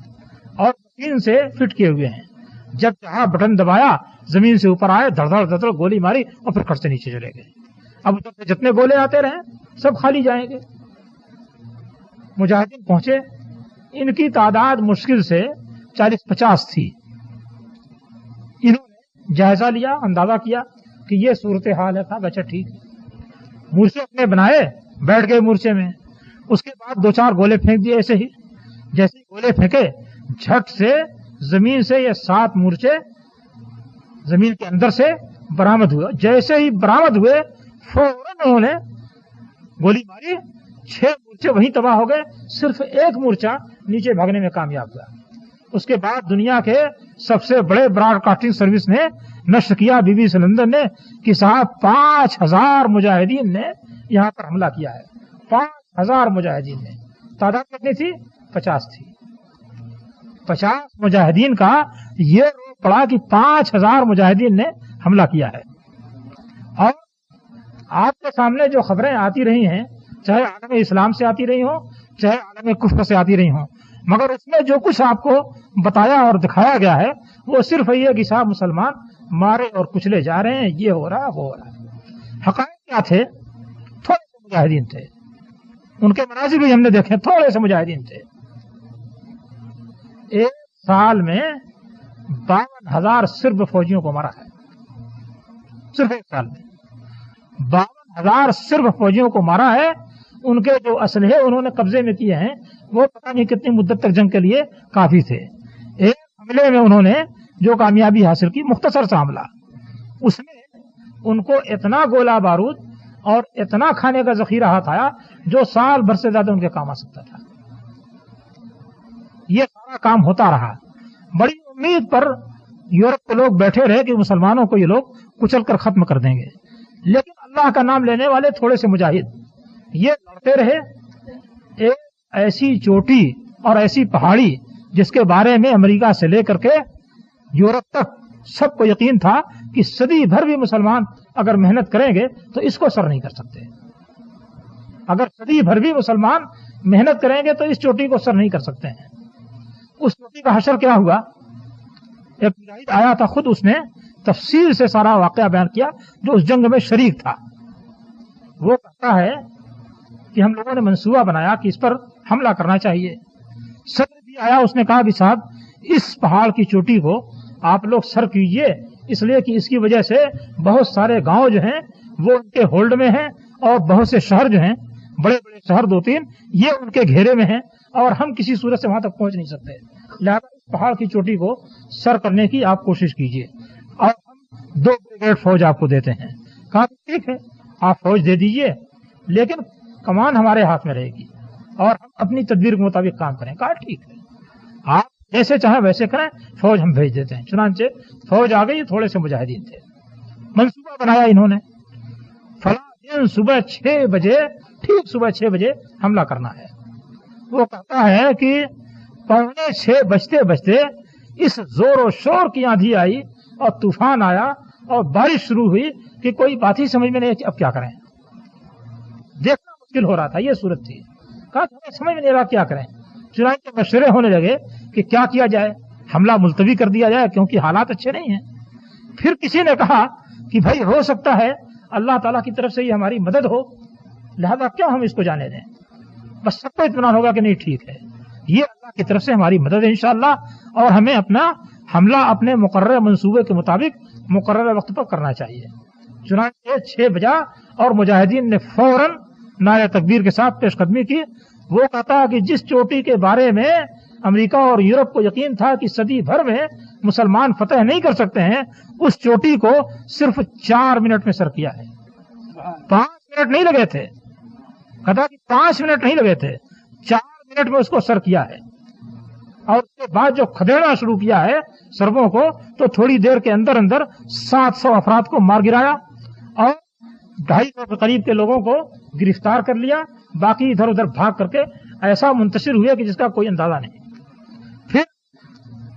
اور مشین سے فٹ کیے ہوئے ہیں. جب چاہا بٹن دبایا زمین سے اوپر آئے، دھڑ دھڑ دھڑ گولی ماری اور پھر کھٹ سے نیچے چلے گئے. اب جتنے گولے آتے رہے سب خالی جائیں گے. مجاہدین پہنچے، ان کی تعداد مشکل سے 40-50 تھی. انہوں نے جائزہ لیا، اندازہ کیا کہ یہ صورتحال ہے. کہا اچھا ٹھیک ہے. مورچے اپنے بنائے، بیٹھ گئے مورچے میں. اس کے بعد 2-4 گولے پھینک دیے. ایسے ہی جیسے گولے پھینکے جھٹ سے زمین سے یہ 7 مورچے زمین کے اندر سے برآمد ہوئے. جیسے ہی برآمد ہوئے فوراً انہوں نے گولی ماری، 6 مورچے وہیں تباہ ہو گئے. صرف 1 مورچہ نیچے بھاگنے میں کامیاب ہوا. اس کے بعد دنیا کے سب سے بڑے براڈ کاسٹنگ سروس نے نشر کیا، BBC لندن نے، کہ صاحب 5000 مجاہدین نے یہاں پر حملہ کیا ہے. 5000 مجاہدین نے. تعداد کتنی تھی؟ 50 تھی. 50 مجاہدین کا یہ روپ پڑا کہ 5000 مجاہدین نے حملہ کیا ہے. اور آپ کے سامنے جو خبریں آتی رہی ہیں چاہے عالم اسلام سے آتی رہی ہوں چاہے عالم کفر سے آتی رہی ہوں، مگر اس میں جو کچھ آپ کو بتایا اور دکھایا گیا ہے وہ صرف یہ کہ صاحب مسلمان مارے اور کچلے جا رہے ہیں، یہ ہو رہا وہ ہو رہا ہے. حقائق کیا تھے؟ تھوڑے سے مجاہدین تھے، ان کے مناظر بھی ہم نے دیکھے، تھوڑے سے مجاہدین تھے. ایک سال میں 52,000 صرف فوجیوں کو مارا ہے، صرف ایک سال میں 52,000 صرف فوجیوں کو مارا ہے. ان کے جو اسلحے انہوں نے قبضے میں کیے ہیں وہ پتہ نہیں کتنی مدت تک جنگ کے لیے کافی تھے. ایک حملے میں انہوں نے جو کامیابی حاصل کی، مختصر سا حملہ، اس میں ان کو اتنا گولہ بارود اور اتنا کھانے کا ذخیرہ ہاتھ آیا جو سال بھر سے زیادہ ان کے کام آ سکتا تھا. یہ سارا کام ہوتا رہا. بڑی امید پر یورپ کے لوگ بیٹھے رہے کہ مسلمانوں کو یہ لوگ کچل کر ختم کر دیں گے، لیکن اللہ کا نام لینے والے تھوڑے سے مجاہد یہ لڑتے رہے. ایک ایسی چوٹی اور ایسی پہاڑی جس کے بارے میں امریکہ سے لے کر کے یورپ تک سب کو یقین تھا کہ صدی بھر بھی مسلمان اگر محنت کریں گے تو اس کو سر نہیں کر سکتے. اگر صدی بھر بھی مسلمان محنت کریں گے تو اس چوٹی کو سر نہیں کر سکتے ہیں. اس چوٹی کا حشر کیا ہوا؟ ایک مجاہد آیا تھا، خود اس نے تفصیل سے سارا واقعہ بیان کیا جو اس جنگ میں شریک تھا. وہ کہتا ہے کہ ہم لوگوں نے منصوبہ بنایا کہ اس پر حملہ کرنا چاہیے. صدر بھی آیا، اس نے کہا کہ صاحب اس پہاڑ کی چوٹی کو آپ لوگ سر کیجئے، اس لیے کہ اس کی وجہ سے بہت سارے گاؤں جو ہیں وہ ان کے ہولڈ میں ہیں اور بہت سے شہر جو ہیں بڑے بڑے شہر 2-3 یہ ان کے گھیرے میں ہیں اور ہم کسی صورت سے وہاں تک پہنچ نہیں سکتے. لہٰذا اس پہاڑ کی چوٹی کو سر کرنے کی آپ کوشش کیجئے اور ہم 2 بریگیڈ فوج آپ کو دیتے ہیں. کہا ٹھیک ہے آپ فوج دے دیجئے لیکن کمان ہمارے ہاتھ میں رہے گی اور ہم اپنی تدبیر کے مطابق کام کریں. کہا ٹھیک ہے آپ جیسے چاہیں ویسے کریں، فوج ہم بھیج دیتے ہیں. چنانچہ فوج آ گئی. تھوڑے سے مجاہدین تھے. منصوبہ بنایا انہوں نے، فلاں دن صبح 6 بجے، ٹھیک صبح 6 بجے حملہ کرنا ہے. وہ کہتا ہے کہ 5:45 بجتے بجتے اس زور و شور کی آندھی آئی اور طوفان آیا اور بارش شروع ہوئی کہ کوئی بات ہی سمجھ میں نہیں اب کیا کریں. دیکھنا مشکل ہو رہا تھا، یہ صورت تھی. کہا سمجھ میں نہیں رہا کیا کریں. چنانچہ مشورے ہونے لگے کہ کیا کیا جائے، حملہ ملتوی کر دیا جائے کیونکہ حالات اچھے نہیں ہیں. پھر کسی نے کہا کہ بھائی ہو سکتا ہے اللہ تعالیٰ کی طرف سے یہ ہماری مدد ہو، لہذا کیوں ہم اس کو جانے دیں. بس سب کو اطمینان ہوگا کہ نہیں ٹھیک ہے یہ اللہ کی طرف سے ہماری مدد ہے انشاءاللہ، اور ہمیں اپنا حملہ اپنے مقررہ منصوبے کے مطابق مقررہ وقت پر کرنا چاہیے. چنانچہ 6 بجا اور مجاہدین نے فوراً نعرہ تکبیر کے ساتھ پیش قدمی کی. وہ کہتا کہ جس چوٹی کے بارے میں امریکہ اور یورپ کو یقین تھا کہ صدی بھر میں مسلمان فتح نہیں کر سکتے ہیں، اس چوٹی کو صرف 4 منٹ میں سر کیا ہے. 5 منٹ نہیں لگے تھے. کہتا کہ 5 منٹ نہیں لگے تھے، 4 منٹ میں اس کو سر کیا ہے. اور اس کے بعد جو کھدیڑنا شروع کیا ہے سربوں کو، تو تھوڑی دیر کے اندر اندر 700 افراد کو مار گرایا اور 250 کے قریب کے لوگوں کو گرفتار کر لیا. باقی ادھر ادھر بھاگ کر کے ایسا منتشر ہوئے کہ جس کا کوئی اندازہ نہیں. پھر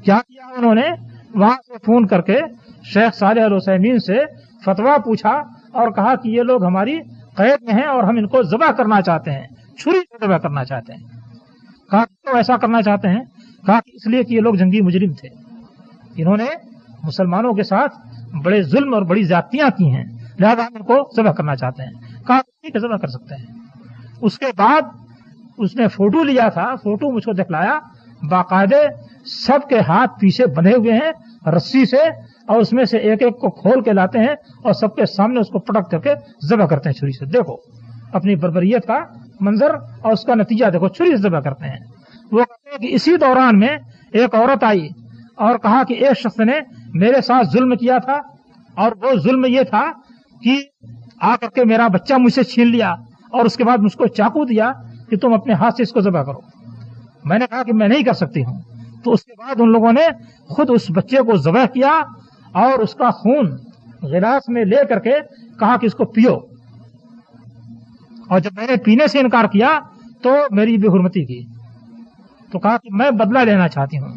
کیا کیا انہوں نے، وہاں سے فون کر کے شیخ صالح العثیمین سے فتویٰ پوچھا اور کہا کہ یہ لوگ ہماری قید میں ہیں اور ہم ان کو ذبح کرنا چاہتے ہیں، چھری سے ذبح کرنا چاہتے ہیں. کہا کیوں ایسا کرنا چاہتے ہیں؟ کہا کہ اس لیے کہ یہ لوگ جنگی مجرم تھے، انہوں نے مسلمانوں کے ساتھ بڑے ظلم اور بڑی زیادتیاں کی ہیں، لہذا ہم ان کو ذبح کرنا چاہتے ہیں. کہا ٹھیک ہے ذبح کر سکتے ہیں. اس کے بعد اس نے فوٹو لیا تھا، فوٹو مجھ کو دکھلایا، باقاعدے سب کے ہاتھ پیچھے بندھے ہوئے ہیں رسی سے اور اس میں سے ایک ایک کو کھول کے لاتے ہیں اور سب کے سامنے اس کو پٹک کر کے ذبح کرتے ہیں چھری سے. دیکھو اپنی بربریت کا منظر اور اس کا نتیجہ دیکھو، چھری سے ذبح کرتے ہیں. وہ کہتے ہیں کہ اسی دوران میں ایک عورت آئی اور کہا کہ ایک شخص نے میرے ساتھ ظلم کیا تھا اور وہ ظلم یہ تھا کہ آ کر کے میرا بچہ مجھ سے چھین لیا اور اس کے بعد مجھ کو چاقو دیا کہ تم اپنے ہاتھ سے اس کو ذبح کرو. میں نے کہا کہ میں نہیں کر سکتی ہوں. تو اس کے بعد ان لوگوں نے خود اس بچے کو ذبح کیا اور اس کا خون غلاس میں لے کر کے کہا کہ اس کو پیو. اور جب میں نے پینے سے انکار کیا تو میری بے حرمتی کی، تو کہا کہ میں بدلہ لینا چاہتی ہوں.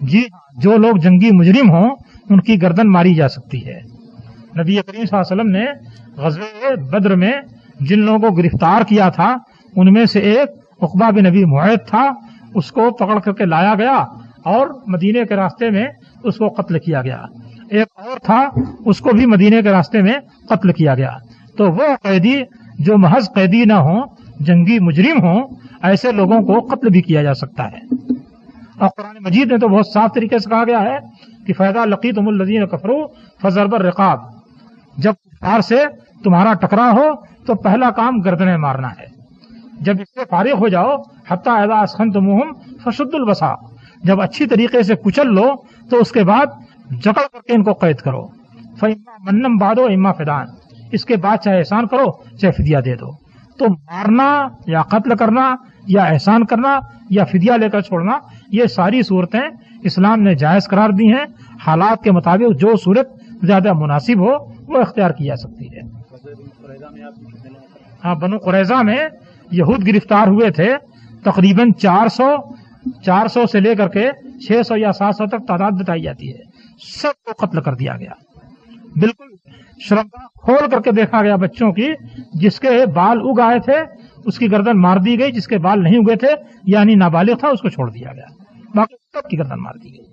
جی جو لوگ جنگی مجرم ہوں ان کی گردن ماری جا سکتی ہے. نبی کریم صلی اللہ علیہ وسلم نے غزوہ بدر میں جن لوگوں کو گرفتار کیا تھا ان میں سے ایک عقبہ بن ابی معیط تھا. اس کو پکڑ کر کے لایا گیا اور مدینے کے راستے میں اس کو قتل کیا گیا. ایک اور تھا اس کو بھی مدینے کے راستے میں قتل کیا گیا. تو وہ قیدی جو محض قیدی نہ ہوں جنگی مجرم ہوں ایسے لوگوں کو قتل بھی کیا جا سکتا ہے. اور قرآن مجید میں تو بہت صاف طریقے سے کہا گیا ہے کہ فَإِذَا لَقِيتُمُ الَّذِينَ كَفَرُوا فَضَرْبَ الرِّقَابِ، جب کفار سے تمہارا ٹکراؤ ہو تو پہلا کام گردنیں مارنا ہے. جب اس سے فارغ ہو جاؤ حتیٰ اذا اسخنتموہم فشدوا الوثاق، جب اچھی طریقے سے کچل لو تو اس کے بعد جکڑ کر کے ان کو قید کرو. فَإِمَّا مَنًّا بَعْدُ وَإِمَّا فِدَاءً، اس کے بعد چاہے احسان کرو چاہے فدیہ دے دو. تو مارنا یا قتل کرنا یا احسان کرنا یا فدیہ لے کر چھوڑنا یہ ساری صورتیں اسلام نے جائز قرار دی ہیں. حالات کے مطابق جو صورت زیادہ مناسب ہو وہ اختیار کی جا سکتی ہے. ہاں بنو قریظہ میں یہود گرفتار ہوئے تھے، تقریباً 400 سے لے کر کے 600 یا 700 تک تعداد بتائی جاتی ہے. سب کو قتل کر دیا گیا. بالکل شرمگاہ کھول کر کے دیکھا گیا بچوں کی، جس کے بال اگ آئے تھے اس کی گردن مار دی گئی، جس کے بال نہیں اگے تھے یعنی نابالغ تھا اس کو چھوڑ دیا گیا، باقی سب کی گردن مار دی گئی.